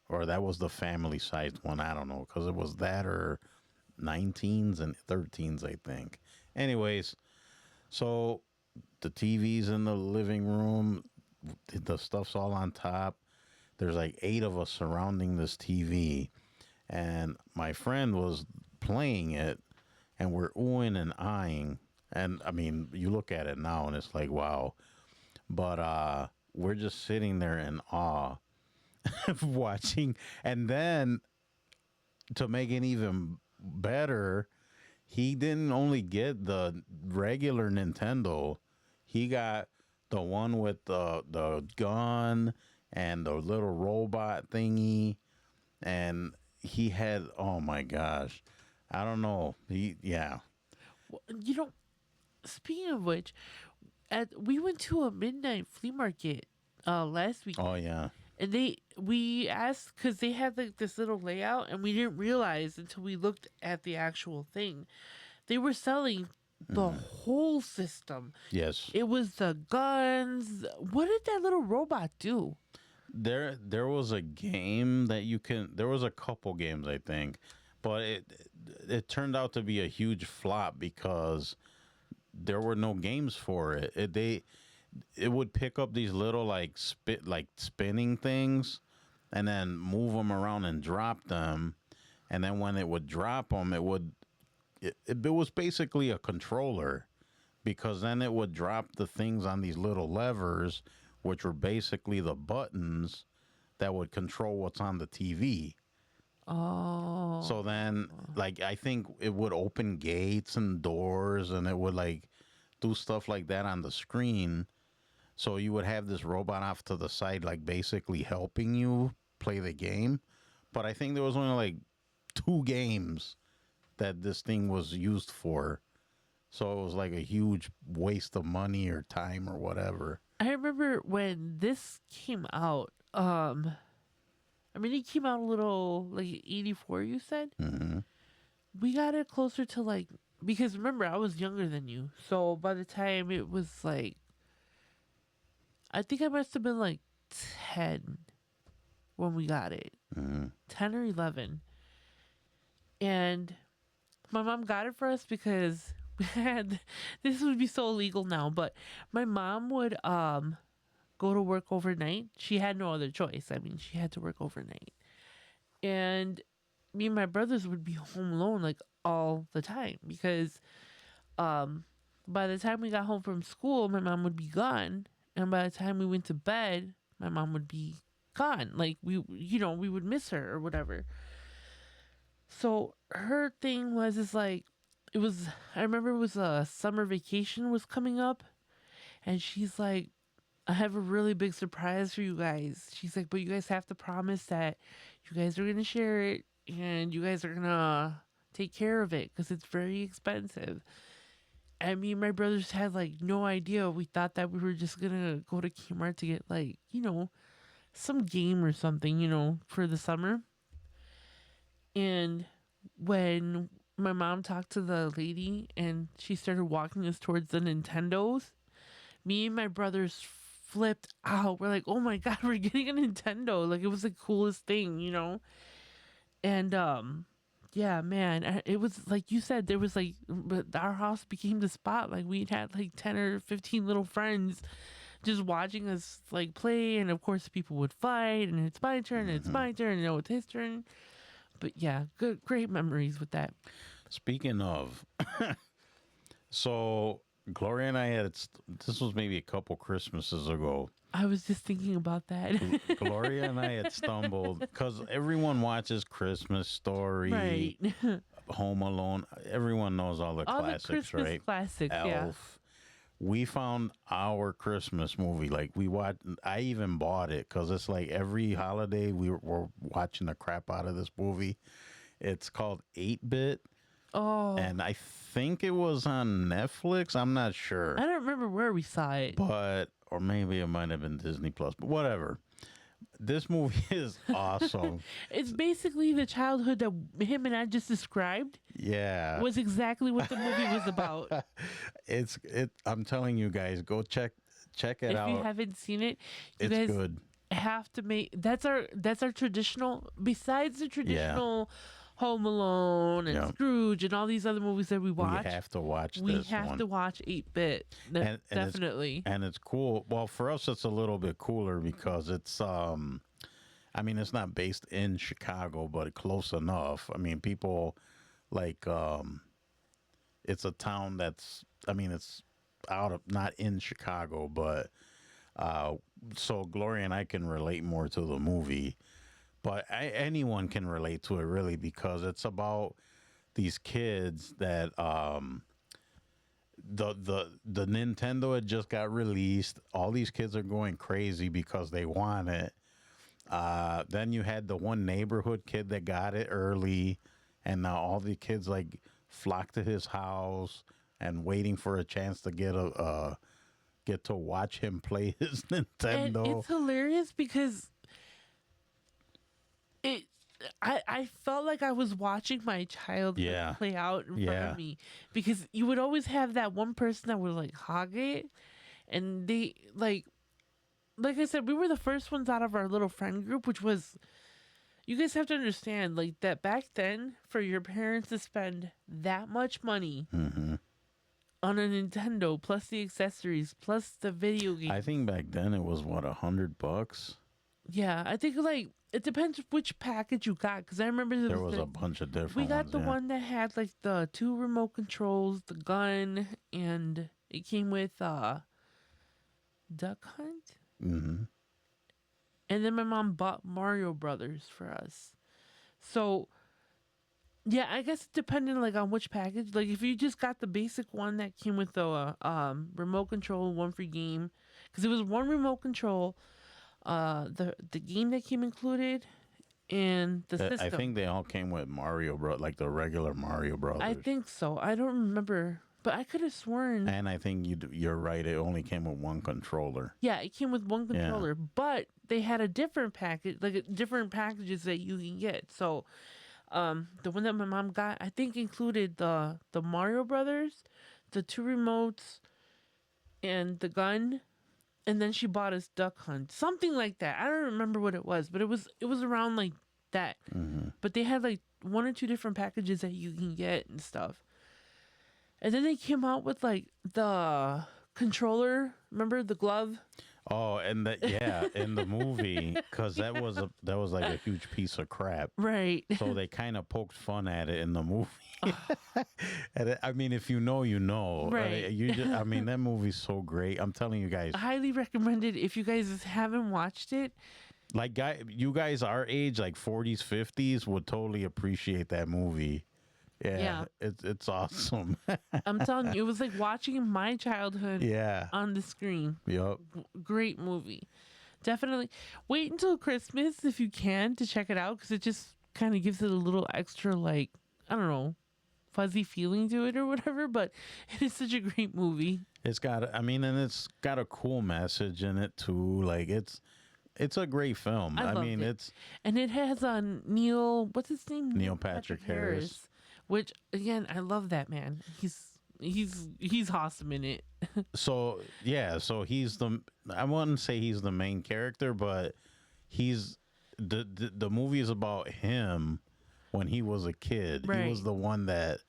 Or that was the family-sized one. I don't know, because it was that or 19s and 13s, I think. Anyways, so the TV's in the living room. The stuff's all on top. There's like 8 of us surrounding this TV. And my friend was playing it, and we're oohing and eyeing. And, I mean, you look at it now, and it's like, wow. But we're just sitting there in awe watching. And then, to make it even better, he didn't only get the regular Nintendo. He got the one with the gun and the little robot thingy. And he had, oh my gosh, I don't know. Well, you know, speaking of which, we went to a midnight flea market last week. Oh yeah. And we asked because they had like this little layout, and we didn't realize until we looked at the actual thing. They were selling the whole system. Yes. It was the guns. What did that little robot do? There was a game that there was a couple games, I think, but it turned out to be a huge flop because there were no games for it. It would pick up these little like spinning things and then move them around and drop them, and then when it would drop them, it was basically a controller, because then it would drop the things on these little levers, which were basically the buttons that would control what's on the TV. Oh. So then, like, I think it would open gates and doors, and it would, like, do stuff like that on the screen. So you would have this robot off to the side, like, basically helping you play the game. But I think there was only, like, 2 games that this thing was used for. So it was, like, a huge waste of money or time or whatever. I remember when this came out. I mean, it came out a little like 84. You said we got it closer to like, because remember I was younger than you, so by the time it was like, I think I must have been like 10 when we got it, 10 or 11, and my mom got it for us because had this would be so illegal now, but my mom would go to work overnight. She had no other choice. I mean, she had to work overnight. And me and my brothers would be home alone like all the time because um by the time we got home from school, my mom would be gone, and by the time we went to bed, my mom would be gone. Like we would miss her or whatever. So her thing was is like it was I remember it was a summer vacation was coming up, and she's like, I have a really big surprise for you guys. She's like, but you guys have to promise that you guys are gonna share it and you guys are gonna take care of it because it's very expensive. And me and my brothers had like no idea. We thought that we were just gonna go to Kmart to get like, some game or something, for the summer. And when my mom talked to the lady and she started walking us towards the Nintendos, me and my brothers flipped out. We're like, oh my God, we're getting a Nintendo. Like, it was the coolest thing. And, yeah, man, it was like you said, there was like, but our house became the spot. Like, we had like 10 or 15 little friends just watching us like play. And of course, people would fight, and it's my turn, and it's my turn, and it's his turn. But yeah, great memories with that. Speaking of, so Gloria and I had, this was maybe a couple Christmases ago. I was just thinking about that. Gloria and I had stumbled, because everyone watches Christmas Story, Right. Home Alone. Everyone knows all the All classics, the Christmas right? classics, Elf. yeah. We found our Christmas movie. Like, I even bought it because it's like every holiday we're watching the crap out of this movie. It's called 8-Bit. Oh. And I think it was on Netflix. I'm not sure. I don't remember where we saw it. Or maybe it might have been Disney Plus, but whatever. This movie is awesome. It's basically the childhood that him and I just described. Yeah. Was exactly what the movie was about. I'm telling you guys, go check it out. If you haven't seen it, you It's guys good. have to make that's our traditional, besides the traditional Home Alone and Scrooge and all these other movies that we watch. We have to watch We this have one. to watch 8-Bit. Definitely. And it's cool. Well, for us, it's a little bit cooler because it's, it's not based in Chicago, but close enough. I mean, people like, it's a town that's, it's not in Chicago, but, so Gloria and I can relate more to the movie. But anyone can relate to it, really, because it's about these kids that the Nintendo had just got released. All these kids are going crazy because they want it. Then you had the one neighborhood kid that got it early, and now all the kids like flock to his house and waiting for a chance to get to watch him play his Nintendo. And it's hilarious because I felt like I was watching my child play out in front of me, because you would always have that one person that would like hog it, and they like I said, we were the first ones out of our little friend group, which was, you guys have to understand, like, that back then for your parents to spend that much money on a Nintendo plus the accessories plus the video game. I think back then it was what, $100? Yeah, I think like it depends which package you got, because I remember there was a bunch of different we got ones, the one that had like the 2 remote controls, the gun, and it came with Duck Hunt. Mm-hmm. And then my mom bought Mario Brothers for us. So yeah, I guess depending like on which package. Like if you just got the basic one that came with the remote control, one free game, because it was one remote control, the game that came included, and the system. I think they all came with Mario Bros, like the regular Mario Brothers. I think so. I don't remember, but I could have sworn. And I think you're right. It only came with one controller. Yeah, it came with one controller, but they had a different package, like different packages that you can get. So, the one that my mom got, I think included the Mario Brothers, the 2 remotes, and the gun. And then she bought us Duck Hunt, something like that. I don't remember what it was, but it was around like that. Mm-hmm. But they had like 1 or 2 different packages that you can get and stuff. And then they came out with like the controller. Remember the glove? Oh, and that yeah, in the movie, because that was like a huge piece of crap. Right. So they kind of poked fun at it in the movie. And I mean, if you know, you know. Right. I mean, that movie's so great. I'm telling you guys. Highly recommended if you guys haven't watched it. Like, you guys our age, like 40s, 50s, would totally appreciate that movie. Yeah. It's awesome. I'm telling you, it was like watching my childhood Yeah. on the screen. Yep. Great movie. Definitely wait until Christmas if you can to check it out because it just kind of gives it a little extra, like, I don't know, fuzzy feeling to it or whatever, but it is such a great movie. It's got, I mean, and it's got a cool message in it too. Like, it's a great film. I mean, it. And it has Neil, what's his name? Neil Patrick Harris. Which, again, I love that man. He's awesome in it. So yeah, so I wouldn't say he's the main character, but he's the movie is about him when he was a kid. Right. He was the one that,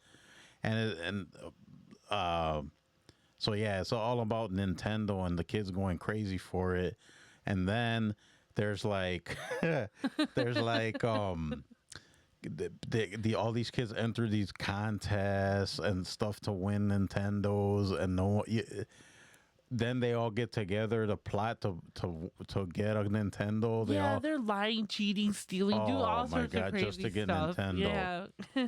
so yeah, it's all about Nintendo and the kids going crazy for it, and then there's like all these kids enter these contests and stuff to win Nintendos, and then they all get together to plot to get a Nintendo. They're lying, cheating, stealing, do all sorts of crazy just to get stuff. Nintendo. Yeah.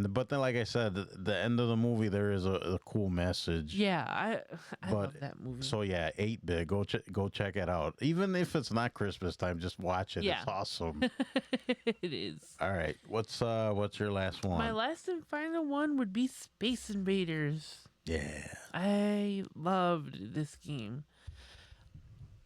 But then, like I said, the end of the movie there is a cool message. Yeah, I love that movie. So yeah, 8-bit. Go check it out. Even if it's not Christmas time, just watch it. Yeah. It's awesome. It is. All right, what's your last one? My last and final one would be Space Invaders. Yeah. I loved this game.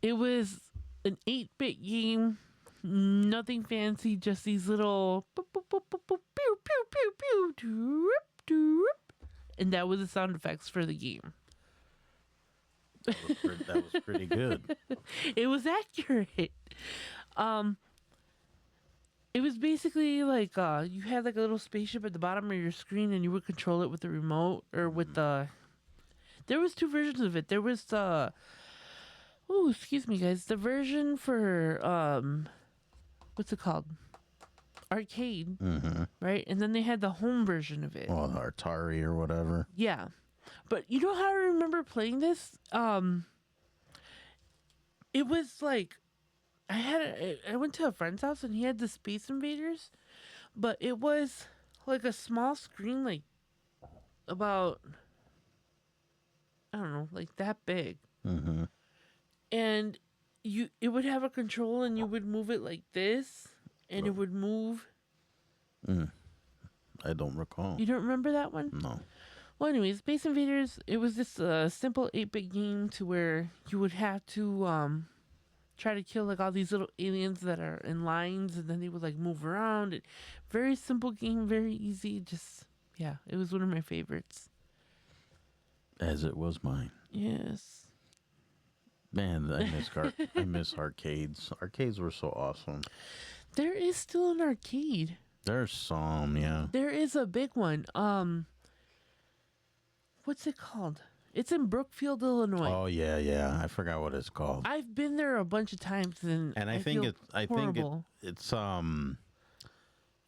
It was an 8-bit game. Nothing fancy, just these little boop, boop, boop, boop, boop, pew, pew, pew, pew, doop, doop. And that was the sound effects for the game. That was pretty good. It was accurate. It was basically like you had like a little spaceship at the bottom of your screen, and you would control it with the remote or with the. There was two versions of it. There was the. Oh, excuse me, guys. The version for what's it called? Arcade, right? And then they had the home version of it. Well, the Atari or whatever. Yeah, but you know how I remember playing this? It was like I went to a friend's house and he had the Space Invaders, but it was like a small screen, like about I don't know, like that big. Mm-hmm. And it would have a control and you would move it like this and it would move. I don't recall. You don't remember that one? No. Well, anyways, Space Invaders, it was this simple 8-bit game to where you would have to try to kill like all these little aliens that are in lines, and then they would like move around. Very simple game, very easy. Just, yeah, it was one of my favorites. As it was mine. Yes. Man, I miss arcades. Arcades were so awesome. There is still an arcade. There's some, yeah. There is a big one. What's it called? It's in Brookfield, Illinois. Oh yeah. I forgot what it's called. I've been there a bunch of times, and I think it's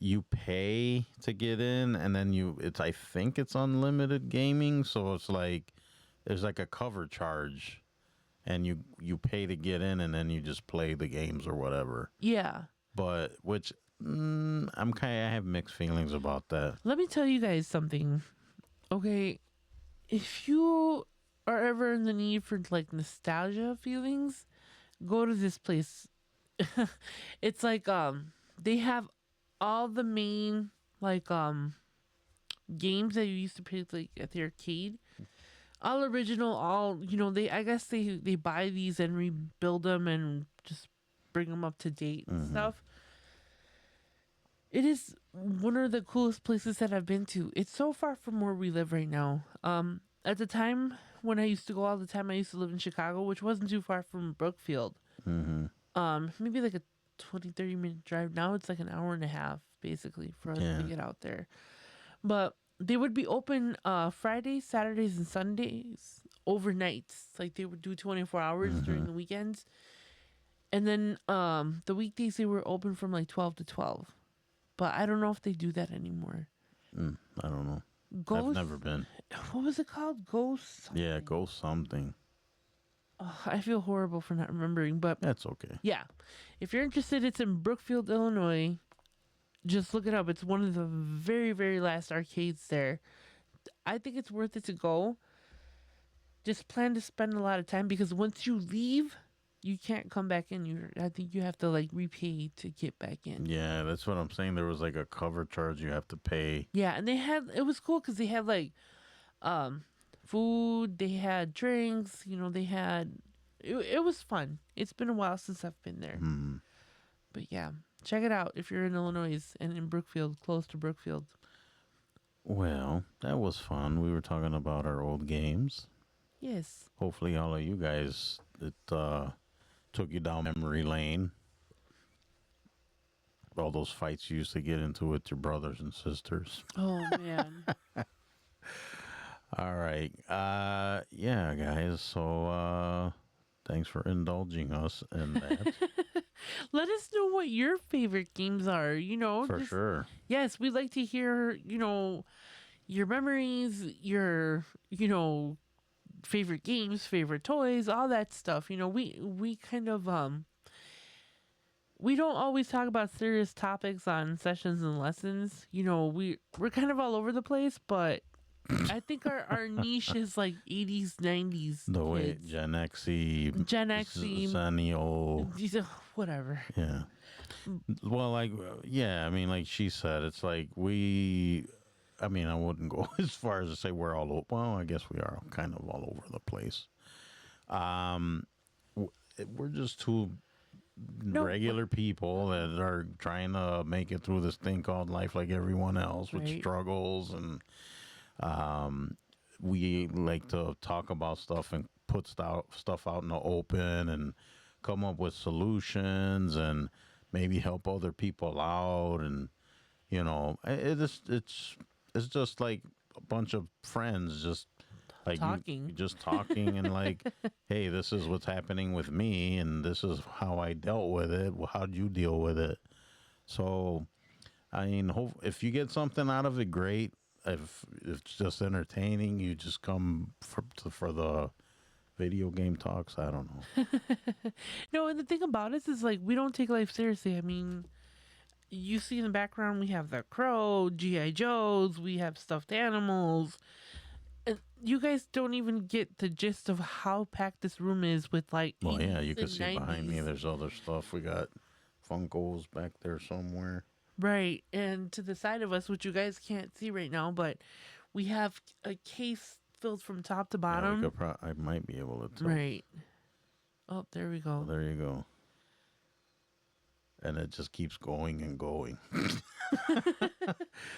you pay to get in, and then I think it's unlimited gaming, so it's like there's like a cover charge, and you pay to get in, and then you just play the games or whatever. Yeah. But which I have mixed feelings about that. Let me tell you guys something. Okay, if you are ever in the need for like nostalgia feelings, go to this place. It's like they have all the main like games that you used to play like at the arcade. All original, all I guess they buy these and rebuild them and just bring them up to date and stuff. It is one of the coolest places that I've been to. It's so far from where we live right now. At the time when I used to go all the time, I used to live in Chicago, which wasn't too far from Brookfield. Maybe like a 20-30 minute drive. Now it's like an hour and a half basically for us to get out there. But they would be open Fridays, Saturdays, and Sundays overnights. Like they would do 24 hours during the weekends. And then the weekdays they were open from like 12 to 12. But I don't know if they do that anymore. I don't know. Ghost, I've never been. what was it called? Ghost something. Yeah, go something. I feel horrible for not remembering, but That's okay. yeah. If you're interested, it's in Brookfield, Illinois. Just look it up. It's one of the very, very last arcades there. I think it's worth it to go. Just plan to spend a lot of time because once you leave, you can't come back in. I think you have to like repay to get back in. Yeah, that's what I'm saying. There was like a cover charge you have to pay. Yeah, and it was cool because they had like food, they had drinks, they had, it was fun. It's been a while since I've been there. But yeah, check it out if you're in Illinois and in Brookfield, close to Brookfield. Well, that was fun. We were talking about our old games. Yes. Hopefully all of you guys, it took you down memory lane. All those fights you used to get into with your brothers and sisters. Oh, man. All right. Yeah, guys. So thanks for indulging us in that. Let us know what your favorite games are, For sure. Yes, we'd like to hear, your memories, your, favorite games, favorite toys, all that stuff. We kind of we don't always talk about serious topics on sessions and lessons. We're kind of all over the place, but I think our niche is like 80s, 90s. The way kids. Gen X-y, Zennial, whatever. yeah. Well, like, yeah, I mean, like she said, it's like I wouldn't go as far as to say we're all over. Well, I guess we are kind of all over the place. We're just two regular people that are trying to make it through this thing called life like everyone else with struggles, and we like to talk about stuff and put stuff out in the open and come up with solutions and maybe help other people out, and it's just like a bunch of friends just like talking. just talking and like, hey, this is what's happening with me and this is how I dealt with it. Well, how'd you deal with it? So, I mean, if you get something out of it, great. If it's just entertaining, you just come for the video game talks. I don't know. No, and the thing about it is like we don't take life seriously. I mean, you see in the background we have the Crow, G.I. Joes, we have stuffed animals. And you guys don't even get the gist of how packed this room is with like. Well, yeah, you can see 90s. behind me. There's other stuff. We got Funkos back there somewhere. Right, and to the side of us, which you guys can't see right now, but we have a case filled from top to bottom. Yeah, I might be able to tell. Right. Oh, there we go. There you go. And it just keeps going and going.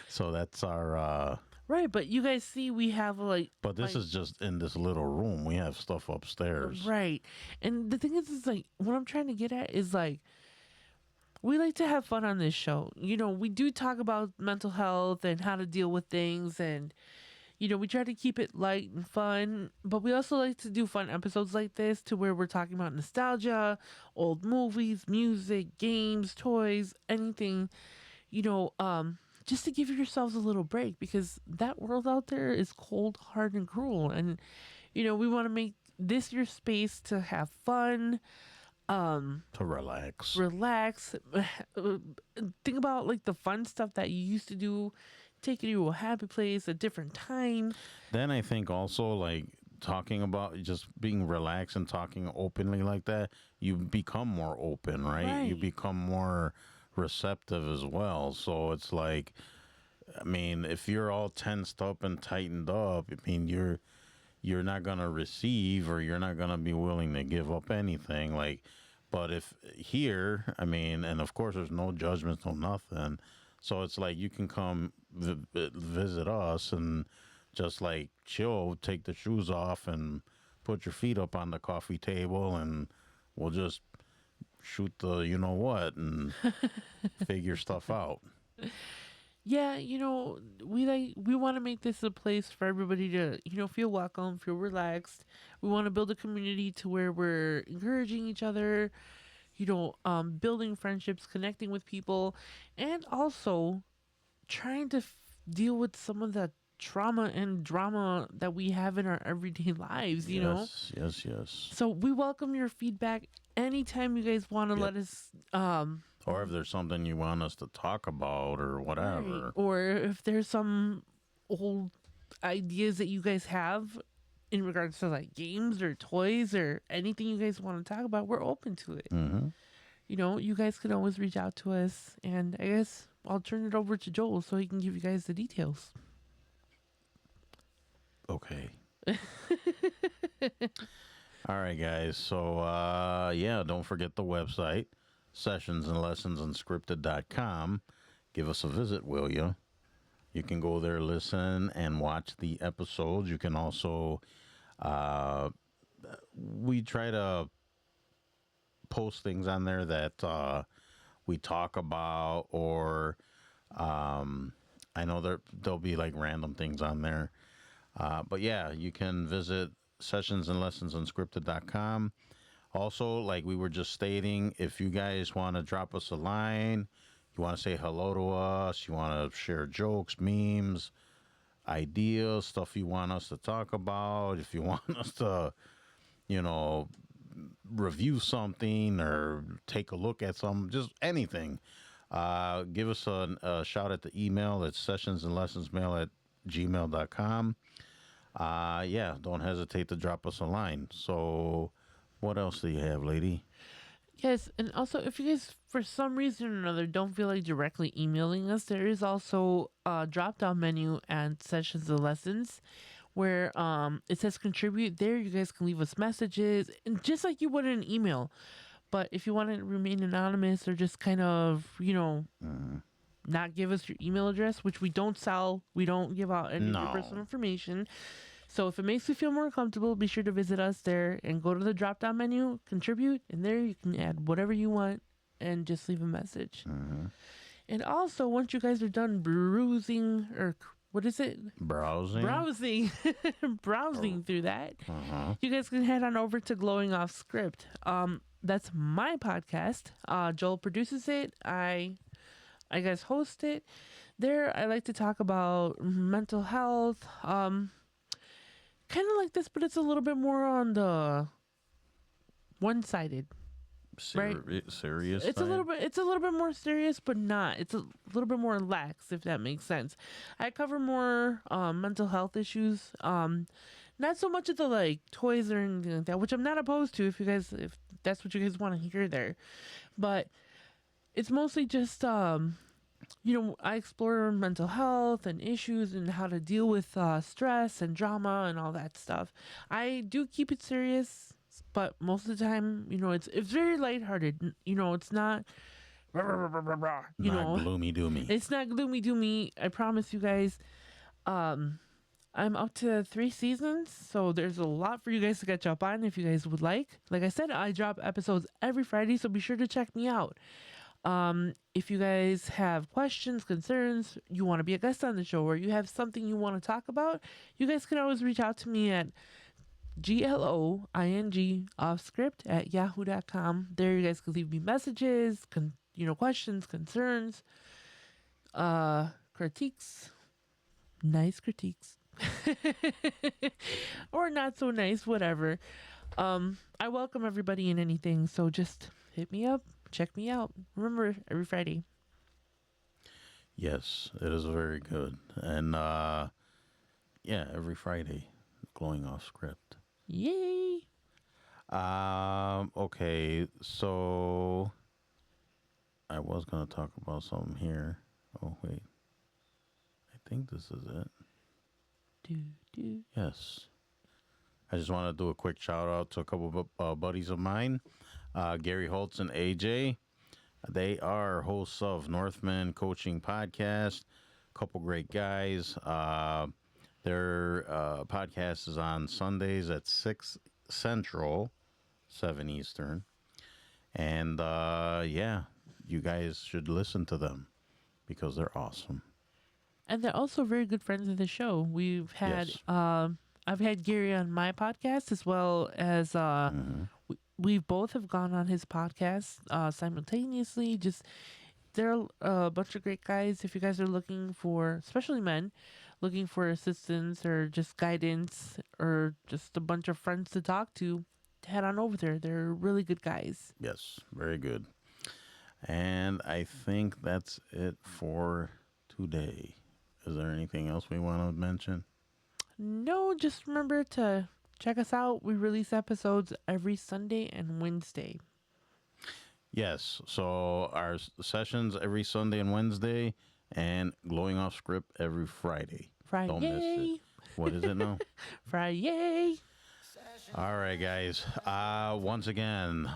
So that's our... Right, but you guys see we have like... But this is just in this little room. We have stuff upstairs. Right. And the thing is like, what I'm trying to get at is like, we like to have fun on this show. We do talk about mental health and how to deal with things, and we try to keep it light and fun, but we also like to do fun episodes like this to where we're talking about nostalgia, old movies, music, games, toys, anything, just to give yourselves a little break, because that world out there is cold, hard, and cruel. And, we want to make this your space to have fun, to relax. Think about like the fun stuff that you used to do, take you to a happy place, a different time. Then I think also like talking about just being relaxed and talking openly like that, you become more open, right? You become more receptive as well. So it's like, I mean, if you're all tensed up and tightened up, I mean, you're not going to receive, or you're not going to be willing to give up anything. Like, but if here, I mean, and of course there's no judgments, no nothing. So it's like you can come visit us and just like chill, take the shoes off and put your feet up on the coffee table, and we'll just shoot the you know what and figure stuff out. Yeah, we want to make this a place for everybody to, feel welcome, feel relaxed. We want to build a community to where we're encouraging each other, building friendships, connecting with people, and also trying to deal with some of the trauma and drama that we have in our everyday lives. Yes, yes, yes. So we welcome your feedback anytime you guys want to Yep. let us Or if there's something you want us to talk about or right, whatever. or if there's some old ideas that you guys have in regards to like games or toys or anything you guys want to talk about, we're open to it. Mm-hmm. You guys can always reach out to us, and I guess I'll turn it over to Joel so he can give you guys the details. Okay. All right, guys. So, yeah, don't forget the website, sessionsandlessonsunscripted.com. Give us a visit, will you? You can go there, listen, and watch the episodes. You can also, uh, we try to post things on there that we talk about, or I know there'll be like random things on there. But yeah, you can visit sessionsandlessonsunscripted.com. Also, like we were just stating, if you guys want to drop us a line, you want to say hello to us, you want to share jokes, memes, ideas, stuff you want us to talk about, if you want us to, you know, review something or take a look at some, just anything, give us a shout at the email. It's sessionsandlessonsmail@gmail.com. Yeah, don't hesitate to drop us a line. So, what else do you have, lady? Yes, and also if you guys for some reason or another don't feel like directly emailing us, there is also a drop down menu and sessions of lessons where it says contribute. There you guys can leave us messages and just like you would in an email. But if you want to remain anonymous or just kind of, not give us your email address, which we don't sell, we don't give out any of your No. personal information. So if it makes you feel more comfortable, be sure to visit us there and go to the drop down menu, contribute, and there you can add whatever you want and just leave a message. And also, once you guys are done bruising or what is it? Browsing. Browsing through that, Uh-huh. you guys can head on over to Glowing Off Script. That's my podcast. Joel produces it. I guys host it. There, I like to talk about mental health. Kind of like this, but it's a little bit more on the one-sided. Right. Serious. It's a little bit. It's a little bit more serious, but not. It's a little bit more lax, if that makes sense. I cover more mental health issues. Not so much of the like toys or anything like that, which I'm not opposed to. If that's what you guys want to hear there, but it's mostly just I explore mental health and issues and how to deal with stress and drama and all that stuff. I do keep it serious, but most of the time, it's very lighthearted. It's not, Not gloomy doomy. it's not gloomy doomy. I promise you guys. I'm up to 3 seasons, so there's a lot for you guys to catch up on if you guys would like. Like I said, I drop episodes every Friday, so be sure to check me out. If you guys have questions, concerns, you want to be a guest on the show, or you have something you want to talk about, you guys can always reach out to me at GLOING offscript at yahoo.com. There you guys can leave me messages, questions, concerns, critiques, nice critiques, or not so nice, whatever. I welcome everybody and anything, so just hit me up. Check me out. Remember, every Friday. Yes, it is very good. And yeah, every Friday, glowing off script. Yay! Okay, so I was gonna talk about something here. Oh wait, I think this is it. Do. Yes. I just want to do a quick shout out to a couple of buddies of mine, Gary Holtz and AJ. They are hosts of Northman Coaching Podcast. Couple great guys. Their podcast is on Sundays at 6 Central, 7 Eastern. And yeah, you guys should listen to them because they're awesome. And they're also very good friends of the show. Yes. I've had Gary on my podcast as well as Hmm. we both have gone on his podcast simultaneously. Just they're a bunch of great guys. If you guys are looking for, especially men, looking for assistance or just guidance or just a bunch of friends to talk to, head on over there. They're really good guys. Yes, very good. And I think that's it for today. Is there anything else we want to mention? No, just remember to check us out. We release episodes every Sunday and Wednesday. Yes. So our sessions every Sunday and Wednesday, and glowing off script every Friday. Don't miss it. Friday. What is it now? Friday. All right, guys. Once again,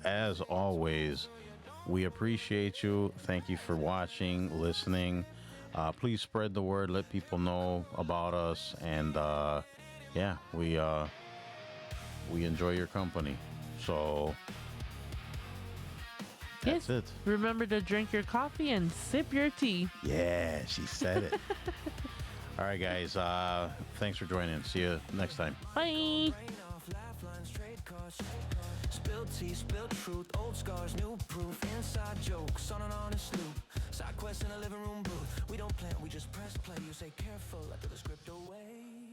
as always, we appreciate you. Thank you for watching, listening. Please spread the word. Let people know about us, and yeah, we enjoy your company. So that's Yes. it. Remember to drink your coffee and sip your tea. Yeah, she said it. All right, guys. Thanks for joining. See you next time. Bye. Off lifelines, trade costs. Spilled tea, spilled truth, old scars, new proof, inside jokes on an honest loop. Side quest in a living room booth. We don't plan, we just press play. You say careful, I throw the script away.